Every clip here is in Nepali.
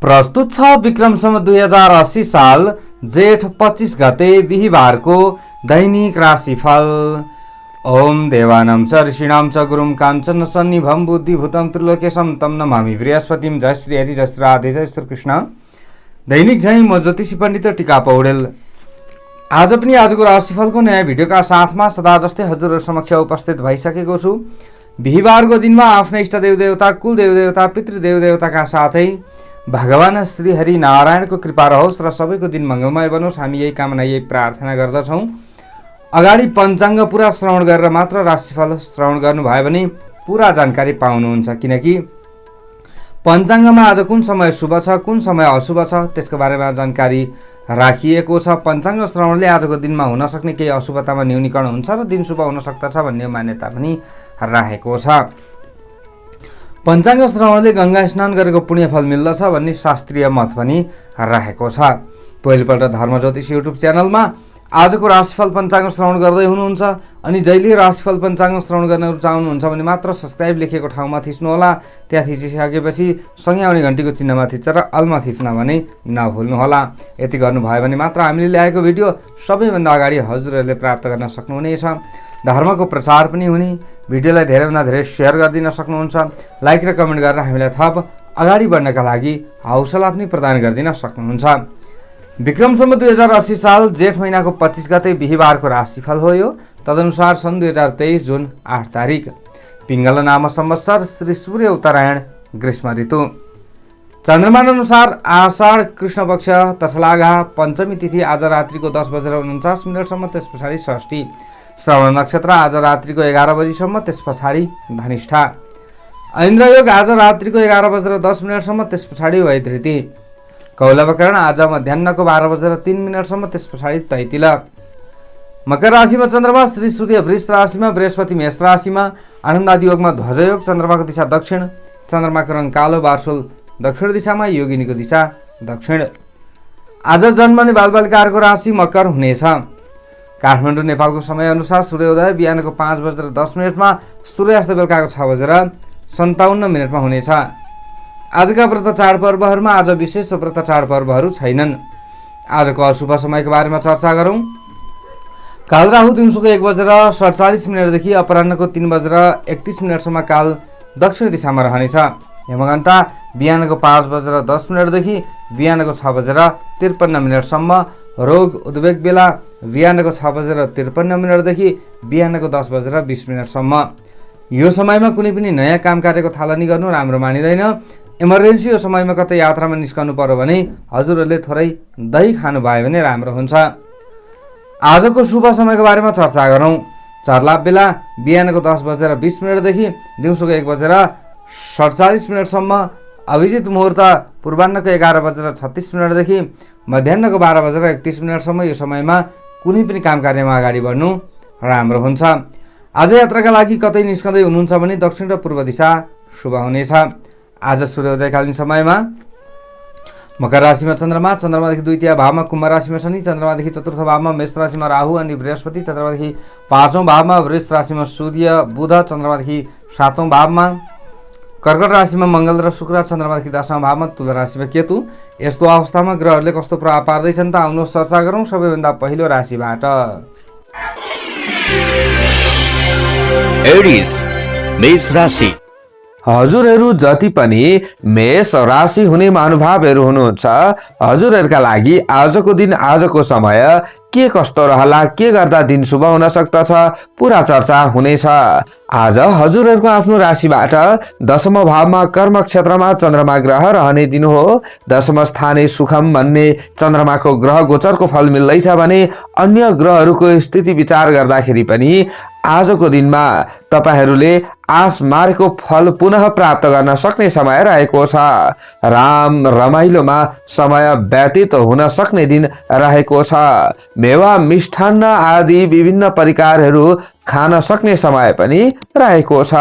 प्रस्तुत छ विक्रम सम्वत 2080 साल जेठ 25 गते बिहीबारको दैनिक राशिफल। ओम देवानां च ऋषीणां च गुरुं काञ्चन सन्निभं बुद्धिभूतं त्रिलोकेशं तं नमामि बृहस्पतिं। जय श्री हरि, जय श्री राधे, जय श्री कृष्ण। दैनिक जय, म ज्योतिषी पण्डित टिका पौडेल। आज पनि आजको राशिफलको नयाँ भिडियोका साथमा सदा जस्तै हजुरहरु समक्ष उपस्थित भइसकेको छु। बिहीबारको दिनमा आफ्नै इष्ट देवदेवता, कुल देवदेवता, पितृदेव देवताका साथै भगवान श्री हरि नारायणको कृपा रहोस् र सबैको दिन मङ्गलमय बनोस्, हामी यही कामना, यही प्रार्थना गर्दछौँ। अगाडि पञ्चाङ्ग पुरा श्रवण गरेर मात्र राशिफल श्रवण गर्नुभयो भने पुरा जानकारी पाउनुहुन्छ, किनकि पञ्चाङ्गमा आज कुन समय शुभ छ, कुन समय अशुभ छ त्यसको बारेमा जानकारी राखिएको छ। पञ्चाङ्ग श्रवणले आजको दिनमा हुन सक्ने केही अशुभतामा न्यूनीकरण हुन्छ र दिन शुभ हुन सक्दछ भन्ने मान्यता पनि राखेको छ। पञ्चाङ्ग श्रवणले गंगा स्नान गरेको पुण्यफल मिल्दछ भन्ने शास्त्रीय मत पनि राखेको छ। पहिलोपल्ट धर्म ज्योतिष युट्युब च्यानलमा आजको राशिफल पञ्चाङ्ग श्रवण गर्दै हुनुहुन्छ अनि जहिले राशिफल पञ्चाङ्ग श्रवण गर्न रुचाउनुहुन्छ भने मात्र सब्स्क्राइब लेखेको ठाउँमा थिच्नुहोला। त्यहाँ थिचिसकेपछि सँगै आउने घण्टीको चिन्हमा थिचेर अलमा थिच्न भने नभुल्नुहोला। यति गर्नुभयो भने मात्र हामीले ल्याएको भिडियो सबैभन्दा अगाडि हजुरहरूले प्राप्त गर्न सक्नुहुनेछ। धर्मको प्रचार पनि हुने, भिडियोलाई धेरैभन्दा धेरै सेयर गरिदिन सक्नुहुन्छ। लाइक र कमेन्ट गरेर हामीलाई थप अगाडि बढ्नका लागि हौसला पनि प्रदान गरिदिन सक्नुहुन्छ। विक्रम सम्वत 2080 साल जेठ महिनाको 25 गते बिहीबारको राशिफल हो यो। तदनुसार सन् 2023 जुन 8 तारिक पिङ्गल नाम संवत्सर, श्री सूर्य उत्तरायण, ग्रीष्म ऋतु। चन्द्रमान अनुसार आषाढ कृष्ण पक्ष तसलाघा पञ्चमी तिथि आज रात्रिको 10:49 त्यस पछाडि षष्ठी। श्रवण नक्षत्र आज रात्रिको 11 बजीसम्म त्यस पछाडि धनिष्ठा। ऐन्द्र योग आज रात्रिको 11:10 त्यस पछाडि वैधृति। कौलवकरण आज मध्याह्नको 12:03 त्यस पछाडि तैतिल। मकर राशिमा चन्द्रमा, श्री सूर्य वृष राशिमा, बृहस्पति मेष राशिमा, आनन्द आदि योगमा ध्वज योग। चन्द्रमाको दिशा दक्षिण, चन्द्रमाको रङ कालो, बार्सोल दक्षिण दिशामा, योगिनीको दिशा दक्षिण। आज जन्मने बालबालिकाहरूको राशि मकर हुनेछ। काठमाडौँ नेपालको समय अनुसार सूर्योदय बिहानको 5:10 सूर्यास्त बेलुकाको 6:57 हुनेछ। आजका व्रत चाडपर्वहरूमा आज विशेष व्रत चाडपर्वहरू छैनन्। आजको अशुभ समयको बारेमा चर्चा गरौँ। काल राहु दिउँसोको 1:47 अपराह्नको 3:31 काल दक्षिण दिशामा रहनेछ। हेमघण्टा बिहानको 5:10 बिहानको 6:53 रोग उद्वेग बेला बिहानको 6:53 बिहानको 10:20 यो समयमा कुनै पनि नयाँ काम कार्यको थालनी गर्नु राम्रो मानिँदैन। इमर्जेन्सी यो समयमा कतै यात्रामा निस्कनु पर्यो भने हजुरहरूले थोरै दही खानुभयो भने राम्रो हुन्छ। आजको शुभ समयको बारेमा चर्चा गरौँ। चर्लाप बेला बिहानको 10:20 दिउँसोको 1:47 अभिजित मुहुर्त पूर्वाह्नको 11:36 मध्याह्नको 12:31 यो समयमा कुनै पनि काम कार्यमा अगाडि बढ्नु राम्रो हुन्छ। आज यात्राका लागि कतै निस्कँदै हुनुहुन्छ भने दक्षिण र पूर्व दिशा शुभ हुनेछ। आज सूर्योदयकालीन समयमा मकर राशिमा चन्द्रमा, चन्द्रमादेखि द्वितीय भावमा कुम्भ राशिमा शनि, चन्द्रमादेखि चतुर्थ भावमा मेष राशिमा राहु अनि बृहस्पति, चन्द्रमादेखि 5औं भावमा वृष राशिमा सूर्य बुध, चन्द्रमादेखि 7औं भावमा कर्कट राशिमा मङ्गल र शुक्र, चन्द्रमादेखि 10औं भावमा तुला राशिमा केतु। यस्तो अवस्थामा ग्रहहरूले कस्तो प्रभाव पार्दैछन् त आउनुहोस् चर्चा गरौँ। सबैभन्दा पहिलो राशिबाट एरिस मेष राशि। हजुरहरू जति पनि मेष राशि हुने महानुभावहरू हुनुहुन्छ, हजुरहरूका लागि आजको दिन, आजको समय के कस्तो रहला, के गर्दा दिन शुभ हुन सक्दछ, पुरा चर्चा हुनेछ। आज हजुरहरूको आफ्नो राशिबाट 10औं भावमा कर्म क्षेत्रमा चन्द्रमा ग्रह रहने दिन हो। 10औं स्थाने सुखम भन्ने चन्द्रमाको ग्रह गोचरको फल मिल्दैछ भने अन्य ग्रहहरूको स्थिति विचार गर्दाखेरि पनि आजको दिनमा तपाईहरूले आश मारेको फल पुनः प्राप्त गर्न सक्ने समय रहेको छ। राम रमाइलोमा समय व्यतीत हुन सक्ने दिन रहेको छ। मेवा मिष्ठान्न आदि विभिन्न परिकारहरू खान सक्ने समय पनि रहेको छ।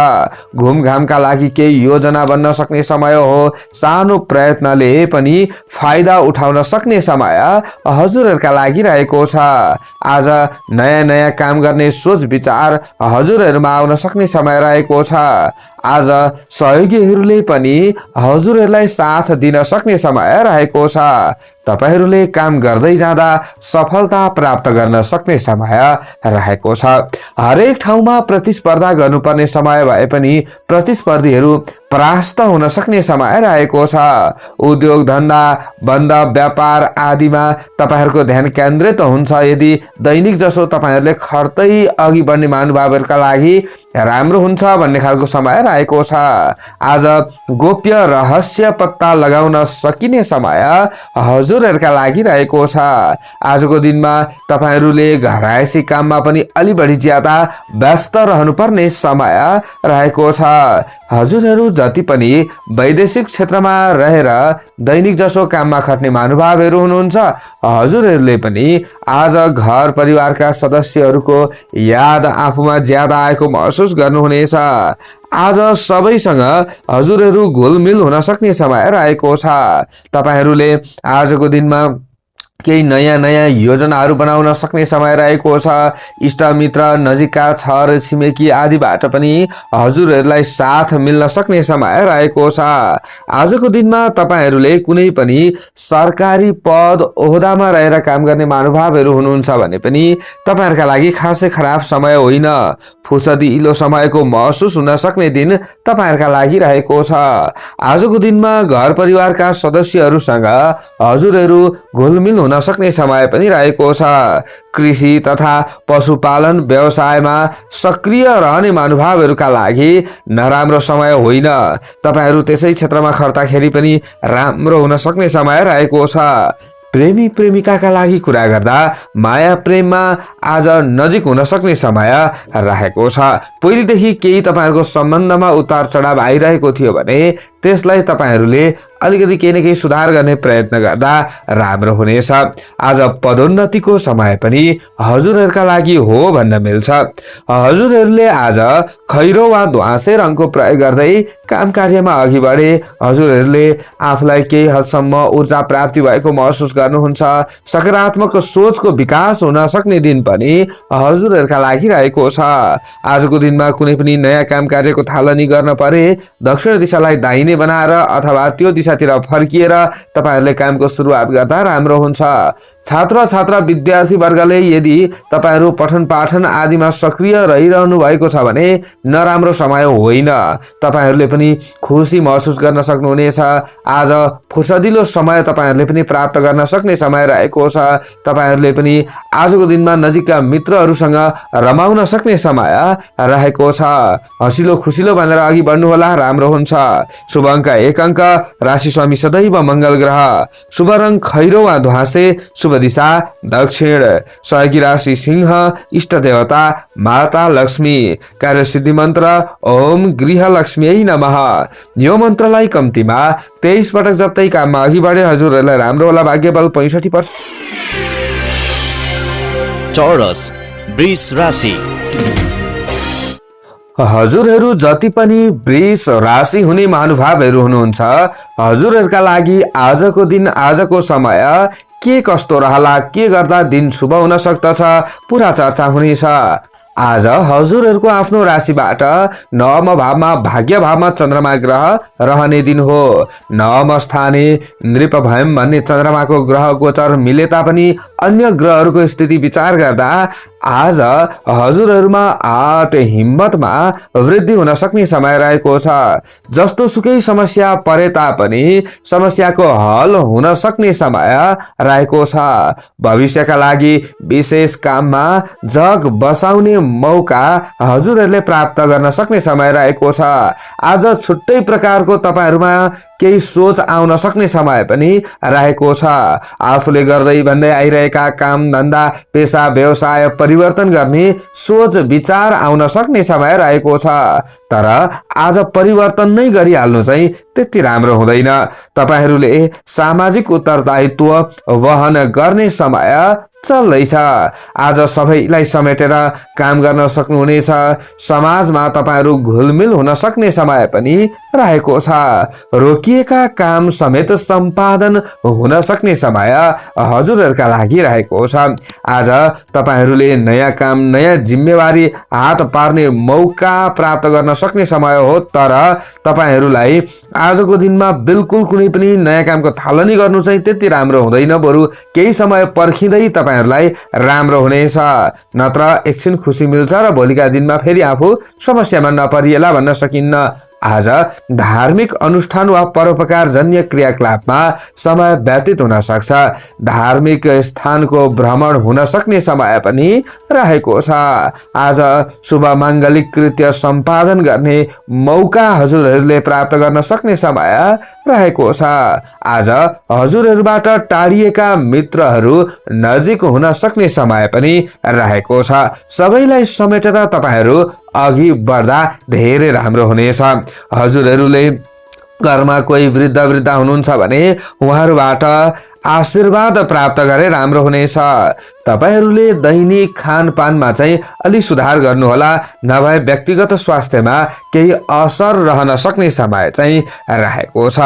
घुमघामका लागि केही योजना बन्न सक्ने समय हो। सानो प्रयत्नले पनि फाइदा उठाउन सक्ने समय हजुरहरूका लागि रहेको छ। आज नयाँ नयाँ काम गर्ने सोच विचार हजुरहरूमा आउन सक्ने समय रहेको छ। आज सहयोगीहरूले पनि हजुरहरूलाई साथ दिन सक्ने समय रहेको छ। तपाईहरूले काम गर्दै जाँदा सफलता प्राप्त गर्न सक्ने समय रहेको छ। हरेक ठाउँमा प्रतिस्पर्धा गर्नुपर्ने समय भए पनि प्रतिस्पर्धीहरू परास्त हुन सक्ने समय रहेको छ। उद्योग धन्दा बन्द व्यापार आदिमा तपाईहरूको ध्यान केन्द्रित हुन्छ। यदि दैनिक जसो तपाईहरूले खर्दै अघि बढ्ने महानुभावहरूका लागि राम्रो हुन्छ भन्ने खालको समय रहेको छ। आज गोप्य रहस्य पत्ता लगाउन सकिने समय हजुरहरूका लागि रहेको छ। आजको दिनमा तपाईहरूले घरायसी काममा पनि अलि बढी ज्यादा व्यस्त रहनुपर्ने समय रहेको छ। हजुरहरू जति पनि वैदेशिक क्षेत्रमा रहेर दैनिक जसो काममा खट्ने महानुभावहरू हुनुहुन्छ, हजुरहरूले पनि आज घर परिवारका सदस्यहरूको याद आफूमा ज्यादा आएको महसुस गर्नुहुनेछ। आज सबैसँग हजुरहरू घुलमिल हुन सक्ने समय रहेको छ। तपाईहरूले आजको दिनमा केही नयाँ नयाँ योजनाहरू बनाउन सक्ने समय रहेको छ। इष्टमित्र नजिकका छर छिमेकी आदिबाट पनि हजुरहरूलाई साथ मिल्न सक्ने समय रहेको छ। आजको दिनमा तपाईहरूले कुनै पनि सरकारी पद ओहदामा रहेर काम गर्ने महानुभावहरू हुनुहुन्छ भने पनि तपाईहरूका लागि खासै खराब समय होइन। फुर्सदिलो समयको महसुस हुन सक्ने दिन तपाईहरूका लागि रहेको छ। आजको दिनमा घर परिवारका सदस्यहरूसँग हजुरहरू घुलमिल हुन सक्ने समय पनि रहेको छ। कृषि तथा पशुपालन व्यवसायमा सक्रिय रहने महानुभावहरूका लागि नराम्रो समय होइन। तपाईहरू त्यसै क्षेत्रमा खट्दाखेरि पनि राम्रो हुन सक्ने समय रहेको छ। प्रेमी प्रेमिकाका लागि कुरा गर्दा माया प्रेममा आज नजिक हुन सक्ने समय रहेको छ। पहिलेदेखि केही तपाईहरूको सम्बन्धमा उतार चढाव आइरहेको थियो भने त्यसलाई तपाईहरूले अलिकति केही न केही सुधार गर्ने प्रयत्न गर्दा राम्रो हुनेछ। आज पदोन्नतिको समय पनि हजुरहरूका लागि हो भन्न मिल्छ। हजुरहरूले आज खैरो वा ध्वाँसे रङको प्रयोग गर्दै काम कार्यमा अघि बढे हजुरहरूले आफूलाई केही हदसम्म ऊर्जा प्राप्ति भएको महसुस गर्नुहुन्छ। सकारात्मक सोचको विकास हुन सक्ने दिन पनि हजुरहरूका लागि रहेको छ। आजको दिनमा कुनै पनि नयाँ काम कार्यको थालनी गर्न परे दक्षिण दिशालाई दाहिने बनाएर अथवा त्यो दिशातिर फर्किएर तपाईहरूले कामको सुरुवात गर्दा राम्रो हुन्छ। छात्र छात्रा विद्यार्थी वर्गले यदि तपाईहरू पठन पाठन आदिमा सक्रिय रहिरहनु भएको छ भने नराम्रो समय होइन। तपाईहरूले पनि खुसी महसुस गर्न सक्नुहुनेछ। आज फुर्सदिलो समय तपाईहरूले पनि प्राप्त गर्न सक्ने समय रहेको छ। तपाईहरूले पनि आजको दिनमा नजिकका मित्रहरूसँग रमाउन सक्ने समय रहेको छ। हँसिलो खुसिलो भनेर अघि बढ्नुहोला, राम्रो हुन्छ। शुभ अङ्क 1 अङ्क, राशि स्वामी सदैव मङ्गल ग्रह, शुभ रङ खैरो वा ध्वाँसे, शुभ दिशा दक्षिण, सहयोगी राशि सिंह, इष्ट देवता माता लक्ष्मी, कार्यसिद्धि मन्त्र ओम गृह लक्ष्मी नमः। यो मन्त्रलाई कम्तीमा 23 पटक जप्दै काममा अघि बढे हजुरहरूलाई राम्रो होला। भाग्य बल 65%। चौरस वृष राशि। हजुरहरू जति पनि वृष राशि हुने महानुभावहरू हुनुहुन्छ, हजुरहरूका लागि आजको दिन आजको समय के कस्तो रहला, के गर्दा दिन शुभ हुन सक्दछ, पुरा चर्चा हुनेछ। आज हजुरहरूको आफ्नो राशिबाट नवम भावमा भाग्य भावमा चन्द्रमा ग्रह रहने दिन हो। नवम स्थाने नृप भयम भन्ने चन्द्रमाको ग्रह गोचर मिले तापनि अन्य ग्रहहरूको स्थिति विचार गर्दा आज हजुरहरूमा आँट हिम्मतमा वृद्धि हुन सक्ने समय रहेको छ। जस्तो सुकै समस्या परे तापनि समस्याको हल हुन सक्ने समय रहेको छ। भविष्यका लागि विशेष काममा जग बसाउने मौका हजुरहरूले प्राप्त गर्न सक्ने समय रहेको छ। आज छुट्टै प्रकारको तपाईहरूमा केही सोच आउन सक्ने समय पनि रहेको छ। आफूले गर्दै भन्दै आइरहेका काम धन्दा पेसा व्यवसाय परिवर्तन गर्ने सोच विचार आउन सक्ने समय रहेको छ। तर आज परिवर्तन नै गरिहाल्नु चाहिँ त्यति राम्रो हुँदैन। तपाईहरूले सामाजिक उत्तरदायित्व वहन गर्ने समय चल्दैछ। आज सबैलाई समेटेर काम गर्न सक्नुहुनेछ। समाजमा तपाईहरू घुलमिल हुन सक्ने समय पनि रहेको छ। रोकिएका काम समेत सम्पादन हुन सक्ने समय हजुरहरूका लागि रहेको छ। आज तपाईहरूले नयाँ काम, नयाँ जिम्मेवारी हात पार्ने मौका प्राप्त गर्न सक्ने समय हो। तर तपाईहरूलाई आजको दिनमा बिल्कुल कुनै पनि नयाँ कामको थालनी गर्नु चाहिँ त्यति राम्रो हुँदैन। बरु केही समय पर्खिँदै तपाईहरूलाई राम्रो हुनेछ। नत्र एकछिन खुसी मिल्छ र भोलिका दिनमा फेरि आफू समस्यामा नपरिएला भन्न सकिन्न। आज धार्मिक अनुष्ठान वा परोपकार जन्य क्रियाकलापमा समय व्यतीत हुन सक्छ। धार्मिक स्थानको भ्रमण हुन सक्ने समय पनि रहेको छ। आज शुभ माङ्गलिक कृत्य सम्पादन गर्ने मौका हजुरहरूले प्राप्त गर्न सक्ने समय रहेको छ। आज हजुरहरूबाट टाढिएका मित्रहरू नजिक हुन सक्ने समय पनि रहेको छ। सबैलाई समेटेर तपाईहरू अघि बढ्दा धेरै राम्रो हुनेछ। हजुरहरूले घरमा कोही वृद्ध हुनुहुन्छ भने उहाँहरूबाट आशीर्वाद प्राप्त गरे राम्रो हुनेछ। तपाईहरूले दैनिक खानपानमा चाहिँ अलि सुधार गर्नुहोला, नभए व्यक्तिगत स्वास्थ्यमा केही असर रहन सक्ने समय चाहिँ रहेको छ।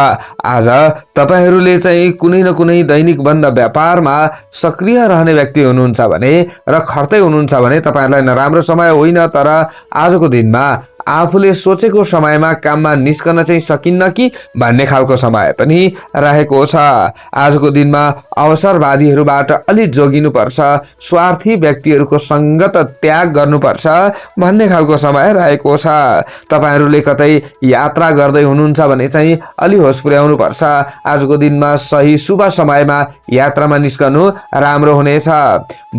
आज तपाईहरूले चाहिँ कुनै न कुनै दैनिक बन्द व्यापारमा सक्रिय रहने व्यक्ति हुनुहुन्छ भने र खर्तै हुनुहुन्छ भने तपाईहरूलाई नराम्रो समय होइन। तर आजको दिनमा आफूले सोचेको समयमा काममा निस्कन चाहिँ सकिन्न कि भन्ने खालको समय पनि रहेको छ। आजको दिनमा अवसरवादीहरूबाट अलि जोगिनुपर्छ। स्वार्थी व्यक्तिहरूको सङ्गत त्याग गर्नुपर्छ भन्ने खालको समय रहेको छ। तपाईहरूले कतै यात्रा गर्दै हुनुहुन्छ भने चाहिँ अलि होस पुर्याउनु पर्छ। आजको दिनमा सही शुभ समयमा यात्रामा निस्कनु राम्रो हुनेछ।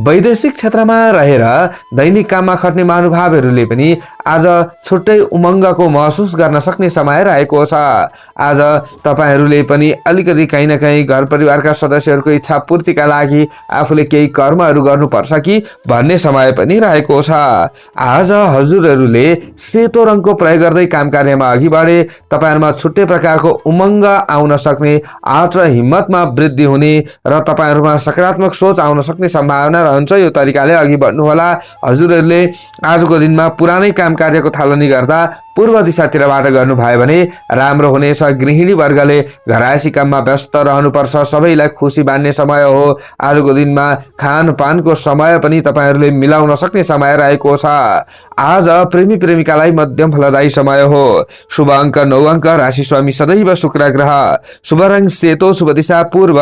वैदेशिक क्षेत्रमा रहेर दैनिक काममा खट्ने महानुभावहरूले पनि आज छुट्टै उमङ्गको महसुस गर्न सक्ने समय रहेको छ। आज तपाईहरूले पनि अलिकति कहीँ न कहीँ घर परिवारका सदस्यहरूको इच्छा पूर्तिका लागि आफूले केही कर्महरू गर्नुपर्छ कि भन्ने समय पनि रहेको छ। आज हजुरहरूले सेतो रङको प्रयोग गर्दै काम कार्यमा अघि बढे तपाईहरुमा छुट्टै प्रकारको उमङ्ग आउन सक्ने, आँट र हिम्मतमा वृद्धि हुने र तपाईहरुमा सकारात्मक सोच आउन सक्ने सम्भावना रहन्छ। यो तरिकाले अघि बढ्नुहोला। हजुरहरूले आजको दिनमा पुरानै काम कार्यको थालनी गर्दा पूर्व दिशातिरबाट गर्नुभयो भने राम्रो हुनेछ। गृहिणी वर्गले घरायसी काममा व्यस्त रहनुपर्छ। सबैलाई खुसी बान्ने समय हो। आजको दिनमा खानपानको समय पनि तपाईहरूले मिलाउन सक्ने समय रहेको छ। आज प्रेमी प्रेमिकालाई मध्यम फलदायी समय हो। शुभ अङ्क 9 अङ्क। राशि स्वामी सदैव शुक्र ग्रह। शुभ रङ सेतो। शुभ दिशा पूर्व।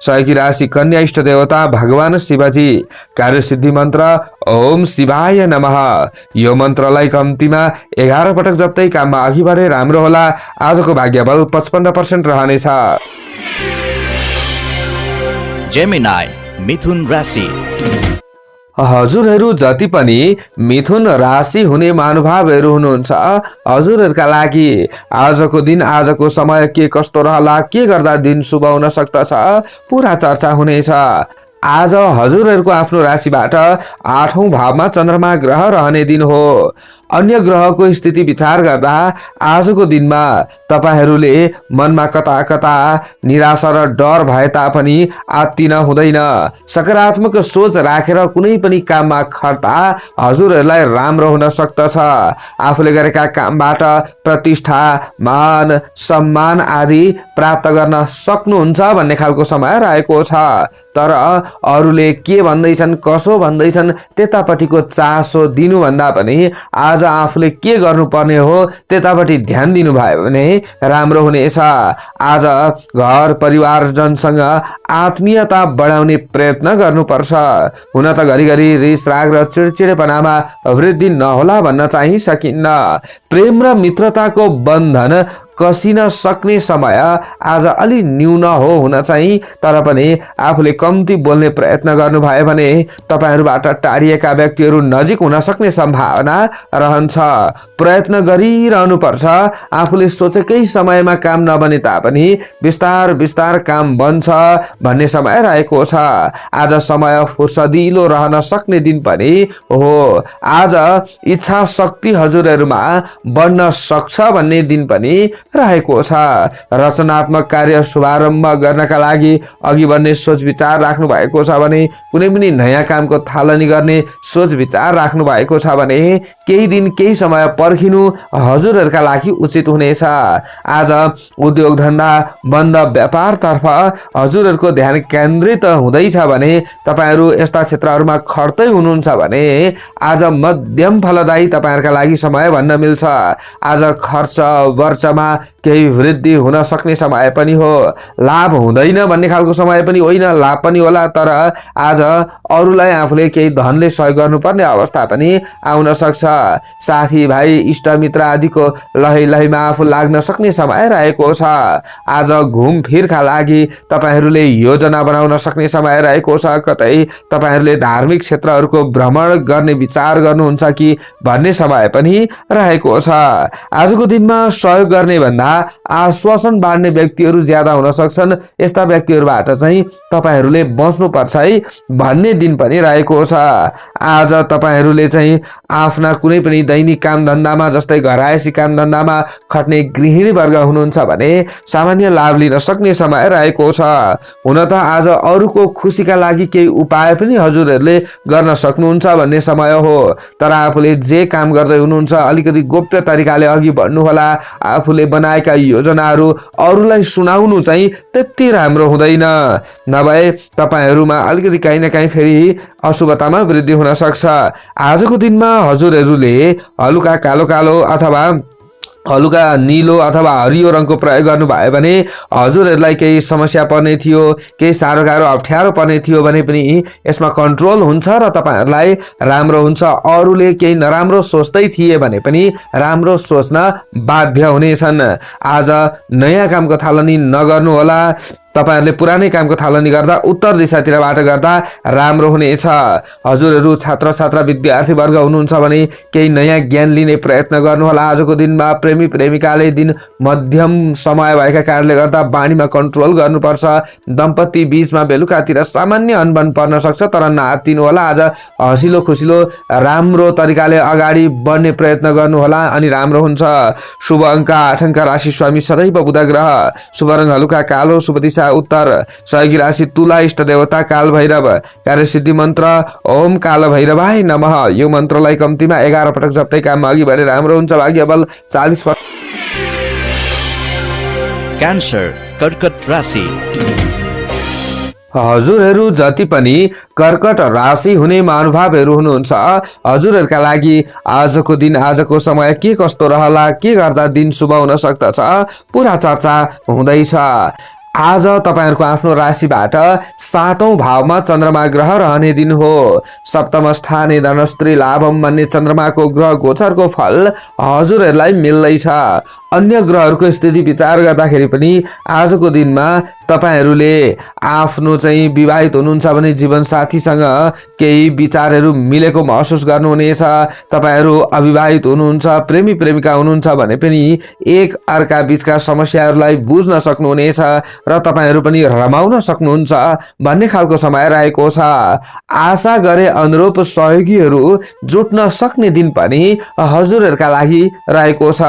सहयोगी राशि कन्या। इष्ट देवता भगवान शिवजी। कार्यसिद्धि मन्त्र ओम शिवाय नमः। यो मन्त्रलाई कम्तीमा 11 पटक जप्दै काममा अघि बढे राम्रो होला। आजको भाग्यबल 55% रहनेछ। जेमिनाई मिथुन राशि। हजुरहरू जति पनि मिथुन राशि हुने महानुभावहरू हुनुहुन्छ, हजुरहरूका लागि आजको दिन, आजको समय के कस्तो रहला, के गर्दा दिन शुभ हुन सक्दछ, पुरा चर्चा हुनेछ। आज हजुरहरूको आफ्नो राशिबाट 8औं भावमा चन्द्रमा ग्रह रहने दिन हो। अन्य ग्रहको स्थिति विचार गर्दा आजको दिनमा तपाईहरूले मनमा कता कता निराशा र डर भए तापनि आत्तिन हुँदैन। सकारात्मक सोच राखेर कुनै पनि काममा खट्दा हजुरहरूलाई राम्रो हुन सक्दछ। आफूले गरेका कामबाट प्रतिष्ठा, मान, सम्मान आदि प्राप्त गर्न सक्नुहुन्छ भन्ने खालको समय रहेको छ। तर अरूले के भन्दैछन्, कसो भन्दैछन् त्यतापट्टिको चासो दिनुभन्दा पनि आज आफूले के गर्नुपर्ने हो त्यतापट्टि ध्यान दिनुभयो भने राम्रो हुनेछ। आज घर परिवारजनसँग आत्मीयता बढाउने प्रयत्न गर्नुपर्छ। हुन त घरिघरि रिस राग र चिडचिडेपनामा वृद्धि नहोला भन्न चाहिँ सकिन्न। प्रेम र मित्रताको बन्धन कसिन सक्ने समय आज अलि न्यून हो हुन चाहिँ। तर पनि आफूले कम्ती बोल्ने प्रयत्न गर्नुभयो भने तपाईहरूबाट टाढिएका व्यक्तिहरू नजिक हुन सक्ने सम्भावना रहन्छ। प्रयत्न गरिरहनु पर्छ। आफूले सोचेकै समयमा काम नबने तापनि बिस्तार बिस्तार काम बन्छ भन्ने समय रहेको छ। आज समय फुर्सदिलो रहन सक्ने दिन पनि हो। आज इच्छा शक्ति हजुरहरूमा बढ्न सक्छ भन्ने दिन पनि रहेको छ। रचनात्मक कार्य शुभारम्भ गर्नका लागि अघि बढ्ने सोच विचार राख्नु भएको छ भने, कुनै पनि नयाँ कामको थालनी गर्ने सोच विचार राख्नु भएको छ भने केही दिन केही समय पर्खिनु हजुरहरूका लागि उचित हुनेछ। आज उद्योग धन्दा बन्द व्यापारतर्फ हजुरहरूको ध्यान केन्द्रित हुँदैछ भने, तपाईहरू यस्ता क्षेत्रहरूमा खर्दै हुनुहुन्छ भने आज मध्यम फलदायी तपाईहरूका लागि समय भन्न मिल्छ। आज खर्च वर्चमा केही वृद्धि हुन सक्ने समय पनि हो। लाभ हुँदैन भन्ने खालको समय पनि होइन, लाभ पनि होला, तर आज अरूलाई आफूले केही धनले सहयोग गर्नुपर्ने अवस्था पनि आउन सक्छ। साथीभाइ इष्टमित्र आदिको लहैमा आफू लाग्न सक्ने समय रहेको छ। आज घुमफिरका लागि तपाईहरूले योजना बनाउन सक्ने समय रहेको छ। कतै तपाईहरूले धार्मिक क्षेत्रहरूको भ्रमण गर्ने विचार गर्नुहुन्छ कि भन्ने समय पनि रहेको छ। आजको दिनमा सहयोग गर्ने भन्दा आश्वासन बाँड्ने व्यक्तिहरू ज्यादा हुन सक्छन्। यस्ता व्यक्तिहरूबाट चाहिँ तपाईहरूले बच्नुपर्छ है भन्ने दिन पनि रहेको छ। आज तपाईहरूले चाहिँ आफ्ना कुनै पनि दैनिक काम धन्दामा, जस्तै घरायसी काम धन्दामा खट्ने गृहिणी वर्ग हुनुहुन्छ भने सामान्य लाभ लिन सक्ने समय रहेको छ। हुन त आज अरूको खुसीका लागि केही उपाय पनि हजुरहरूले गर्न सक्नुहुन्छ भन्ने समय हो, तर आफूले जे काम गर्दै हुनुहुन्छ अलिकति गोप्य तरिकाले अघि बढ्नु होला। आफूले बनाएका योजनाहरू अरूलाई सुनाउनु चाहिँ त्यति राम्रो हुँदैन, नभए तपाईहरूमा अलिकति काहीँ न काहीँ फेरि अशुभतामा वृद्धि हुन सक्छ। आजको दिनमा हजुरहरूले हलुका कालो कालो अथवा हलुका नीलो अथवा हरियो रङको प्रयोग गर्नुभयो भने हजुरहरूलाई केही समस्या पर्ने थियो, केही साह्रो गाह्रो अप्ठ्यारो पर्ने थियो भने पनि यसमा कन्ट्रोल हुन्छ र तपाईहरूलाई राम्रो हुन्छ। अरूले केही नराम्रो सोच्दै थिए भने पनि राम्रो सोच्न बाध्य हुनेछन्। आज नयाँ कामको थालनी नगर्नु होला। तपाईहरूले पुरानै कामको थालनी गर्दा उत्तर दिशातिरबाट गर्दा राम्रो हुनेछ। हजुरहरू छात्र छात्रा विद्यार्थी वर्ग हुनुहुन्छ भने केही नयाँ ज्ञान लिने प्रयत्न गर्नुहोला। आजको दिनमा प्रेमी प्रेमिकाले दिन मध्यम समय भएका कारणले गर्दा बानीमा कन्ट्रोल गर्नुपर्छ। दम्पति बीचमा बेलुकातिर सामान्य अनबन पर्न सक्छ, तर नआत्तिनु होला। आज हँसिलो खुसिलो राम्रो तरिकाले अगाडि बढ्ने प्रयत्न गर्नुहोला अनि राम्रो हुन्छ। शुभ अङ्क 8 अङ्क, राशि स्वामी सदैव बुध ग्रह, शुभ रङ हलुका कालो, शुभ दिशा उत्तर, सहयोगी राशि तुला, इष्ट देवता काल भैरव, कार्यसिद्धि मन्त्र ओम काल भैरवाय नमः। यो मन्त्रलाई कम्तीमा 11 पटक जप्दै काममा अघि बढे राम्रो हुन्छ। भाग्य बल 40%। क्यान्सर कर्कट राशि। हजुरहरू जति पनि कर्कट राशि हुने महानुभावहरू हुनुहुन्छ, हजुरहरूका लागि आजको दिन, आजको समय के कस्तो रहला, के गर्दा दिन शुभ हुन सक्दछ, पुरा चर्चा हुँदैछ। आज तपाईहरूको आफ्नो राशिबाट 7औं भावमा चन्द्रमा ग्रह रहने दिन हो। सप्तम स्थाने धनस्त्री लाभम भन्ने चन्द्रमाको ग्रह गोचरको फल हजुरहरूलाई मिल्दैछ। अन्य ग्रहहरूको स्थिति विचार गर्दाखेरि पनि आजको दिनमा तपाईहरूले आफ्नो चाहिँ विवाहित हुनुहुन्छ भने जीवनसाथीसँग केही विचारहरू मिलेको महसुस गर्नुहुनेछ। तपाईहरू अविवाहित हुनुहुन्छ, प्रेमी प्रेमिका हुनुहुन्छ भने पनि एक अर्का बीचका समस्याहरूलाई बुझ्न सक्नुहुनेछ र तपाईहरू पनि रमाउन सक्नुहुन्छ भन्ने खालको समय रहेको छ। आशा गरे अनुरूप सहयोगीहरू जुट्न सक्ने दिन पनि हजुरहरूका लागि रहेको छ।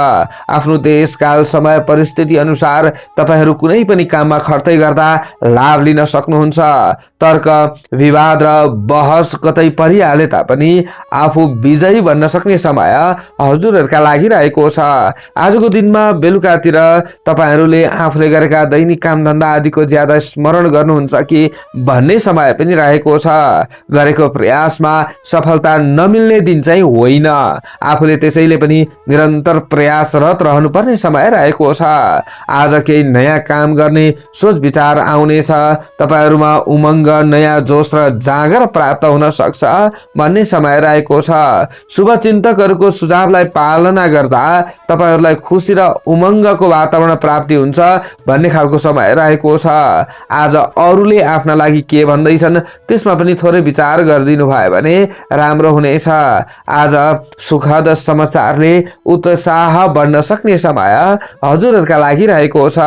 आफ्नो देश काल समय परिस्थिति अनुसार तपाईहरू कुनै पनि काममा खर्दै गर्दा लाभ लिन सक्नुहुन्छ। तर्क विवाद र बहस कतै परिहाले तापनि आफू विजयी बन्न सक्ने समय हजुरहरूका लागि रहेको छ। आजको दिनमा बेलुकातिर तपाईहरूले आफूले गरेका दैनिक काम धन्दा आदिको ज्यादा स्मरण गर्नुहुन्छ कि भन्ने समय पनि रहेको छ। गरेको प्रयासमा सफलता नमिल्ने दिन चाहिँ होइन, आफूले त्यसैले पनि निरन्तर प्रयासरत रहनुपर्ने समय रहेको छ। आज केही नयाँ काम गर्ने सोच विचार आउनेछ। तपाईहरूमा उमङ्ग, नयाँ जोश र जाँगर प्राप्त हुन सक्छ भन्ने समय रहेको छ। शुभ चिन्तकहरूको सुझावलाई पालना गर्दा तपाईहरूलाई खुसी र उमङ्गको वातावरण प्राप्ति हुन्छ भन्ने खालको समय रहेको छ। आज अरूले आफ्ना लागि के भन्दैछन् त्यसमा पनि थोरै विचार गरिदिनु भयो भने राम्रो हुनेछ। आज सुखद समाचारले उत्साह बढ्न सक्ने समय हजुरहरूका लागि रहेको छ।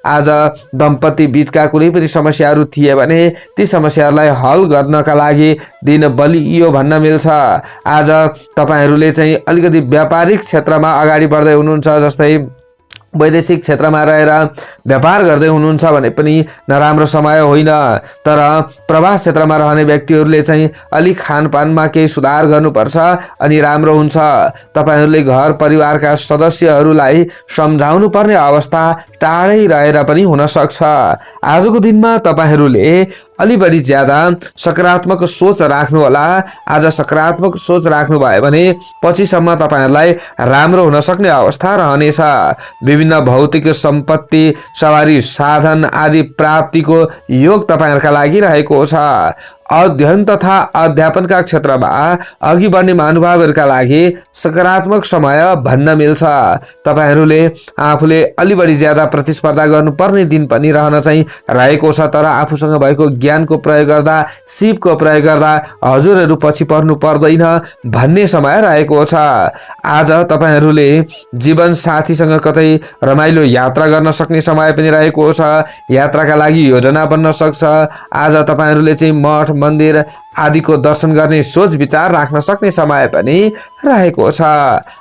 आज दम्पति बीचका कुनै पनि समस्याहरू थिए भने ती समस्याहरूलाई हल गर्नका लागि दिन बलियो भन्न मिल्छ। आज तपाईहरूले चाहिँ अलिकति व्यापारिक क्षेत्रमा अगाडि बढ्दै हुनुहुन्छ, जस्तै वैदेशिक क्षेत्रमा रहेर व्यापार गर्दै हुनुहुन्छ भने पनि नराम्रो समय होइन। तर प्रवास क्षेत्रमा रहने व्यक्तिहरूले चाहिँ अलिक खानपानमा केही सुधार गर्नुपर्छ अनि राम्रो हुन्छ। तपाईहरूले घर परिवारका सदस्यहरूलाई सम्झाउनु पर्ने अवस्था टाढै रहेर पनि हुन सक्छ। आजको दिनमा तपाईहरूले अलि बढी ज्यादा सकारात्मक सोच राख्नु होला। आज सकारात्मक सोच राख्नु भयो भने पछिसम्म तपाईहरूलाई राम्रो हुन सक्ने अवस्था रहनेछ। विभिन्न भौतिक सम्पत्ति, सवारी साधन आदि प्राप्तिको योग तपाईहरूका लागि रहेको छ। अध्ययन तथा अध्यापनका क्षेत्रमा अघि बढ्ने महानुभावहरूका लागि सकारात्मक समय भन्न मिल्छ। तपाईहरूले आफूले अलि बढी ज्यादा प्रतिस्पर्धा गर्नुपर्ने दिन पनि रहन चाहिँ रहेको छ। तर आफूसँग भएको ज्ञानको प्रयोग गर्दा, सिपको प्रयोग गर्दा हजुरहरू पछि पर्नु पर्दैन भन्ने समय रहेको छ। आज तपाईहरूले जीवन साथीसँग कतै रमाइलो यात्रा गर्न सक्ने समय पनि रहेको छ। यात्राका लागि योजना बन्न सक्छ। आज तपाईहरूले चाहिँ मठ मन्दिर आदिको दर्शन गर्ने सोच विचार राख्न सक्ने समय पनि रहेको छ।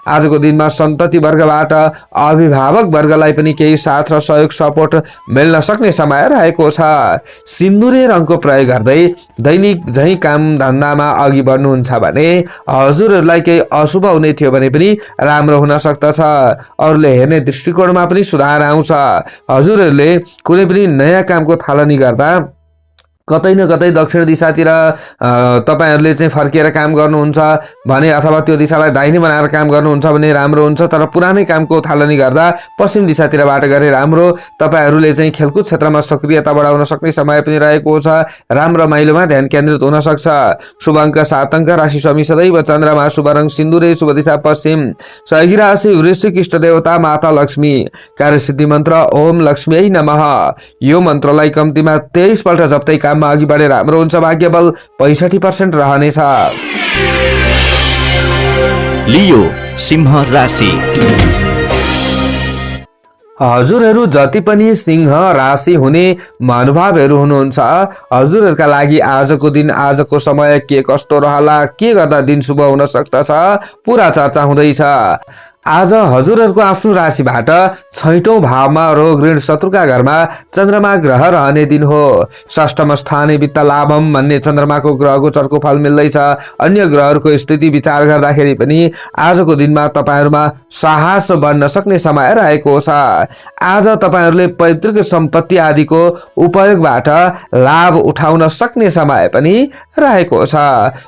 आजको दिनमा सन्तति वर्गबाट अभिभावक वर्गलाई पनि केही साथ र सहयोग सपोर्ट मिल्न सक्ने समय रहेको छ। सिन्दुरे रङको प्रयोग गर्दै दैनिक झैँ काम धन्दामा अघि बढ्नुहुन्छ भने हजुरहरूलाई केही अशुभ हुने थियो भने पनि राम्रो हुन सक्दछ। अरूले हेर्ने दृष्टिकोणमा पनि सुधार आउँछ। हजुरहरूले कुनै पनि नयाँ कामको थालनी गर्दा कतै न कतै दक्षिण दिशातिर तपाईहरूले चाहिँ फर्किएर काम गर्नुहुन्छ भने अथवा त्यो दिशालाई दाहिने बनाएर काम गर्नुहुन्छ भने राम्रो हुन्छ। तर पुरानै कामको थालनी गर्दा पश्चिम दिशातिरबाट गरे राम्रो। तपाईहरूले चाहिँ खेलकुद क्षेत्रमा सक्रियता बढाउन सक्ने समय पनि रहेको छ। राम्रो माइलोमा ध्यान केन्द्रित हुन सक्छ। शुभ अङ्क 7 अङ्क, राशि स्वामी सदैव चन्द्रमा, शुभ रङ सिन्दुरे, शुभ दिशा पश्चिम, सहयोगी राशि वृश्चिक, इष्ट देवता माता लक्ष्मी, कार्यसिद्धि मन्त्र ओम लक्ष्मी नमः। यो मन्त्रलाई कम्तीमा 23 पल्ट जप्दै काममा अघि बढेर राम्रो हुन्छ। भाग्य बल 65% रहनेछ। लियो सिंह राशि। हजुरहरू जति पनि सिंह राशि हुने महानुभावहरू हुनुहुन्छ, हजुरहरूका लागि आजको दिन, आजको समय के कस्तो रहला, के गर्दा दिन शुभ हुन सक्दछ, पुरा चर्चा हुँदैछ। आज हजुरहरूको आफ्नो राशिबाट 6औं भावमा रोग ऋण शत्रुका घरमा चन्द्रमा ग्रह रहने दिन हो। षष्ठम स्थाने वित्त लाभम भन्ने चन्द्रमाको ग्रह गोचरको फल मिल्दैछ। अन्य ग्रहहरूको स्थिति विचार गर्दाखेरि पनि आजको दिनमा तपाईहरूमा साहस बढ्न सक्ने समय रहेको छ। आज तपाईहरूले पैतृक सम्पत्ति आदिको उपयोगबाट लाभ उठाउन सक्ने समय पनि रहेको छ।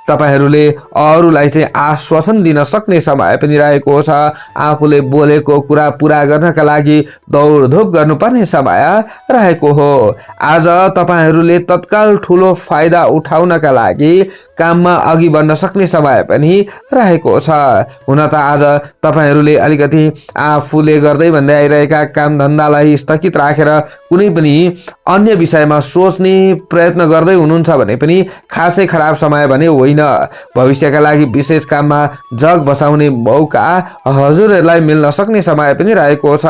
तपाईहरूले अरूलाई चाहिँ आश्वासन दिन सक्ने समय पनि रहेको छ। आफूले बोलेको कुरा पूरा गर्नका लागि दौडधुप गर्नुपर्ने समय रहेको हो। आज तपाईहरूले तत्काल ठुलो फाइदा उठाउनका लागि काममा अघि बढ्न सक्ने समय पनि रहेको छ। हुन त आज तपाईहरूले अलिकति आफूले गर्दै भन्दै आइरहेका काम धन्दालाई स्थगित राखेर कुनै पनि अन्य विषयमा सोच्ने प्रयत्न गर्दै हुनुहुन्छ भने पनि खासै खराब समय भने होइन। भविष्यका लागि विशेष काममा जग बसाउने मौका हजुरहरूलाई मिल्न सक्ने समय पनि रहेको छ।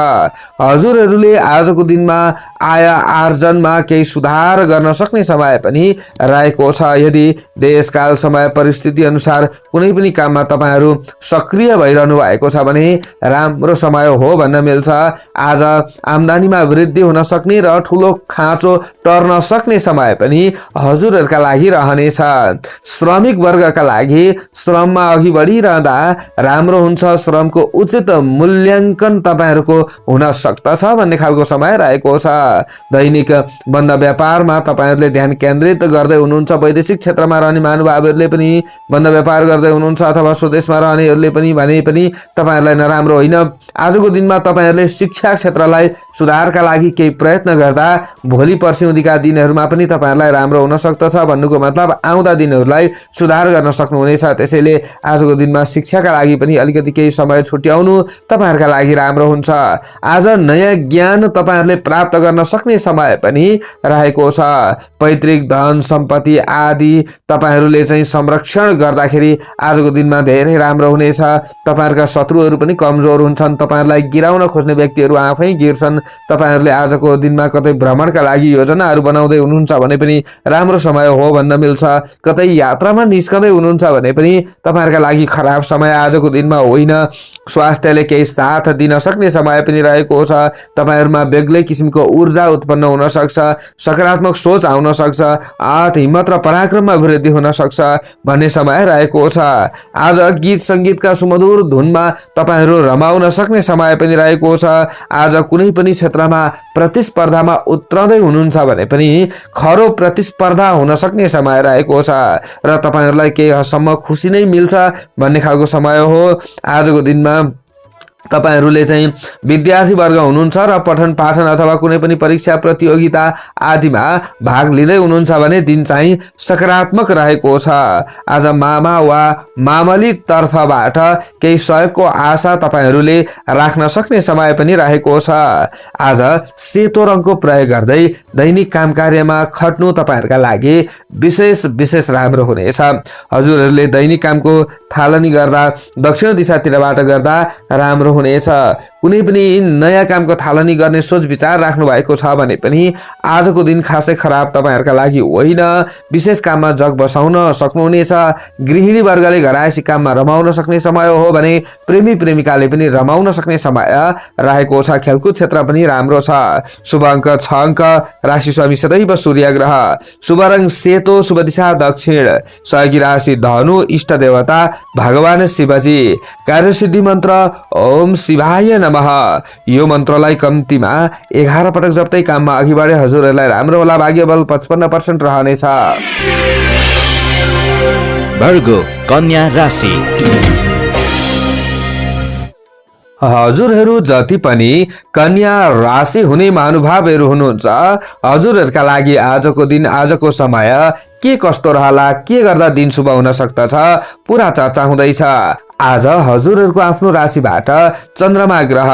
हजुरहरूले आजको दिनमा आय आर्जनमा केही सुधार गर्न सक्ने समय पनि रहेको छ। यदि देशकाल समय परिस्थिति अनुसार कुनै पनि काममा तपाईहरू सक्रिय भइरहनु भएको छ भने राम्रो समय हो भन्न मिल्छ। आज आम्दानीमा वृद्धि हुन सक्ने र ठुलो खाँचो टर्न सक्ने समय पनि हजुरहरूका लागि रहनेछ। श्रमिक वर्गका लागि श्रममा अघि बढिरहँदा राम्रो हुन्छ। श्रमको उचित मूल्याङ्कन तपाईहरूको हुन सक्दछ भन्ने खालको समय रहेको छ। दैनिक बन्द व्यापारमा तपाईहरूले ध्यान केन्द्रित गर्दै हुनुहुन्छ। वैदेशिक क्षेत्रमा रहने महानुभावहरूले पनि बन्द व्यापार गर्दै हुनुहुन्छ अथवा स्वदेशमा रहनेहरूले पनि भने पनि तपाईहरूलाई नराम्रो होइन। आजको दिनमा तपाईहरूले शिक्षा क्षेत्रलाई सुधारका लागि केही प्रयत्न गर्दा भोलि पर्सिउँदीका दिनहरूमा पनि तपाईहरूलाई राम्रो हुन सक्दछ। भन्नुको मतलब आउँदा दिनहरूलाई सुधार गर्न सक्नुहुनेछ। त्यसैले आजको दिनमा शिक्षाका लागि पनि अलिकति केही समय छुट्याउनु तपाईहरूका लागि राम्रो हुन्छ। आज नयाँ ज्ञान तपाईहरूले प्राप्त गर्न सक्ने समय पनि रहेको छ। पैतृक धन सम्पत्ति आदि तपाईहरूले चाहिँ संरक्षण गर्दाखेरि आजको दिनमा धेरै राम्रो हुनेछ। तपाईहरूका शत्रुहरू पनि कमजोर हुन्छन्। तपाईहरूलाई गिराउन खोज्ने व्यक्तिहरू आफै गिर्छन्। तपाईहरूले आजको दिनमा कतै भ्रमणका लागि योजनाहरू बनाउँदै हुनुहुन्छ भने पनि राम्रो समय हो भन्न मिल्छ। कतै यात्रामा निस्कँदै हुनुहुन्छ भने पनि तपाईहरूका लागि खराब समय आजको दिनमा होइन। स्वास्थ्यले केही साथ दिन सक्ने समय पनि रहेको छ। तपाईहरुमा बेग्लै किसिमको ऊर्जा उत्पन्न हुन सक्छ, सकारात्मक सोच आउन सक्छ, आँट हिम्मत र पराक्रममा वृद्धि हुन सक्छ भन्ने समय रहेको छ। आज गीत संगीतका सुमधुर धुनमा तपाईहरु रमाउन सक्ने समय पनि रहेको छ। आज कुनै पनि क्षेत्रमा प्रतिस्पर्धामा उत्रँदै हुनुहुन्छ भने पनि खरो प्रतिस्पर्धा हुन सक्ने समय रहेको छ र तपाईहरुलाई केही हदसम्म खुसी नै मिल्छ भन्ने खालको समय हो। आजको दिनमा तपाईहरुले चाहिँ विद्यार्थी वर्ग हुनुहुन्छ र पठन पाठन अथवा कुनै पनि परीक्षा प्रतियोगिता आदिमा भाग लिँदै हुनुहुन्छ भने दिन चाहिँ सकारात्मक रहेको छ। आज मामा वा मामली तर्फबाट केही सहयोगको आशा तपाईहरुले राख्न सक्ने समय पनि रहेको छ। आज सेतो रङको प्रयोग गर्दै दैनिक काम कार्यमा खट्नु तपाईहरुका लागि विशेष राम्रो हुनेछ। हजुरहरुले दैनिक कामको थालनी गर्दा दक्षिण दिशातिरबाट गर्दा राम्रो हुनेछ। कुनै पनि नयाँ कामको थालनी गर्ने सोच विचार राख्नु भएको छ भने पनि आजको दिन खासै खराब तपाईहरुका लागि होइन। विशेष काममा जग बसाउन सक्नुहुनेछ। गृहिणी वर्गले घरायसी काममा रमाउन सक्ने समय हो भने प्रेमी प्रेमिकाले पनि रमाउन सक्ने समय रहेको छ। खेलकुद क्षेत्र पनि राम्रो छ। शुभ अङ्क 6 अङ्क, राशि स्वामी सदैव सूर्य ग्रह, शुभ रङ सेतो, शुभ दिशा दक्षिण, सहयोगी राशि धनु, इष्ट देवता भगवान शिवजी, कार्यसिद्धि मन्त्र ओम शिवाय नमः। यो मन्त्रलाई कम्तीमा 11 पटक जप्दै काममा अघि बढे हजुरहरूलाई राम्रो होला। भाग्य बल 55% रहनेछ। भर्गो कन्या राशि। हजुरहरू जति पनि कन्या राशि हुने महानुभावहरू हुनुहुन्छ, हजुरहरूका लागि आजको दिन आजको समय के कस्तो रहला, के गर्दा दिन शुभ हुन सक्दछ पुरा चर्चा हुँदैछ। आज हजुरहरूको आफ्नो राशिबाट चन्द्रमा ग्रह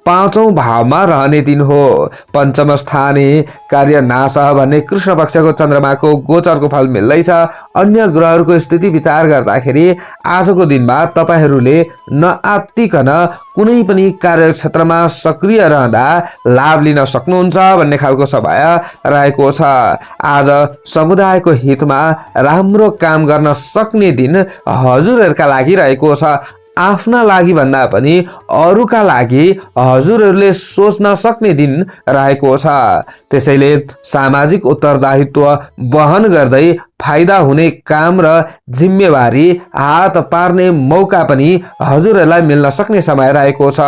5औं भावमा रहने दिन हो। पञ्चम स्थाने कार्य नाश भन्ने कृष्ण पक्षको चन्द्रमाको गोचरको फल मिल्दैछ। अन्य ग्रहहरूको स्थिति विचार गर्दाखेरि आजको दिनमा तपाईहरूले नआत्तिकन कुनै पनि कार्यक्षेत्रमा सक्रिय रहँदा लाभ लिन सक्नुहुन्छ भन्ने खालको समय रहेको छ। आज समुदायको हितमा राम्रो काम गर्न सक्ने दिन हजुरहरूका लागि रहेको छ। आफ्ना लागि भन्दा पनि अरूका लागि हजुरहरूले सोच्न सक्ने दिन रहेको छ। त्यसैले सामाजिक उत्तरदायित्व वहन गर्दै फाइदा हुने काम र जिम्मेवारी हात पार्ने मौका पनि हजुरहरूलाई मिल्न सक्ने समय रहेको छ।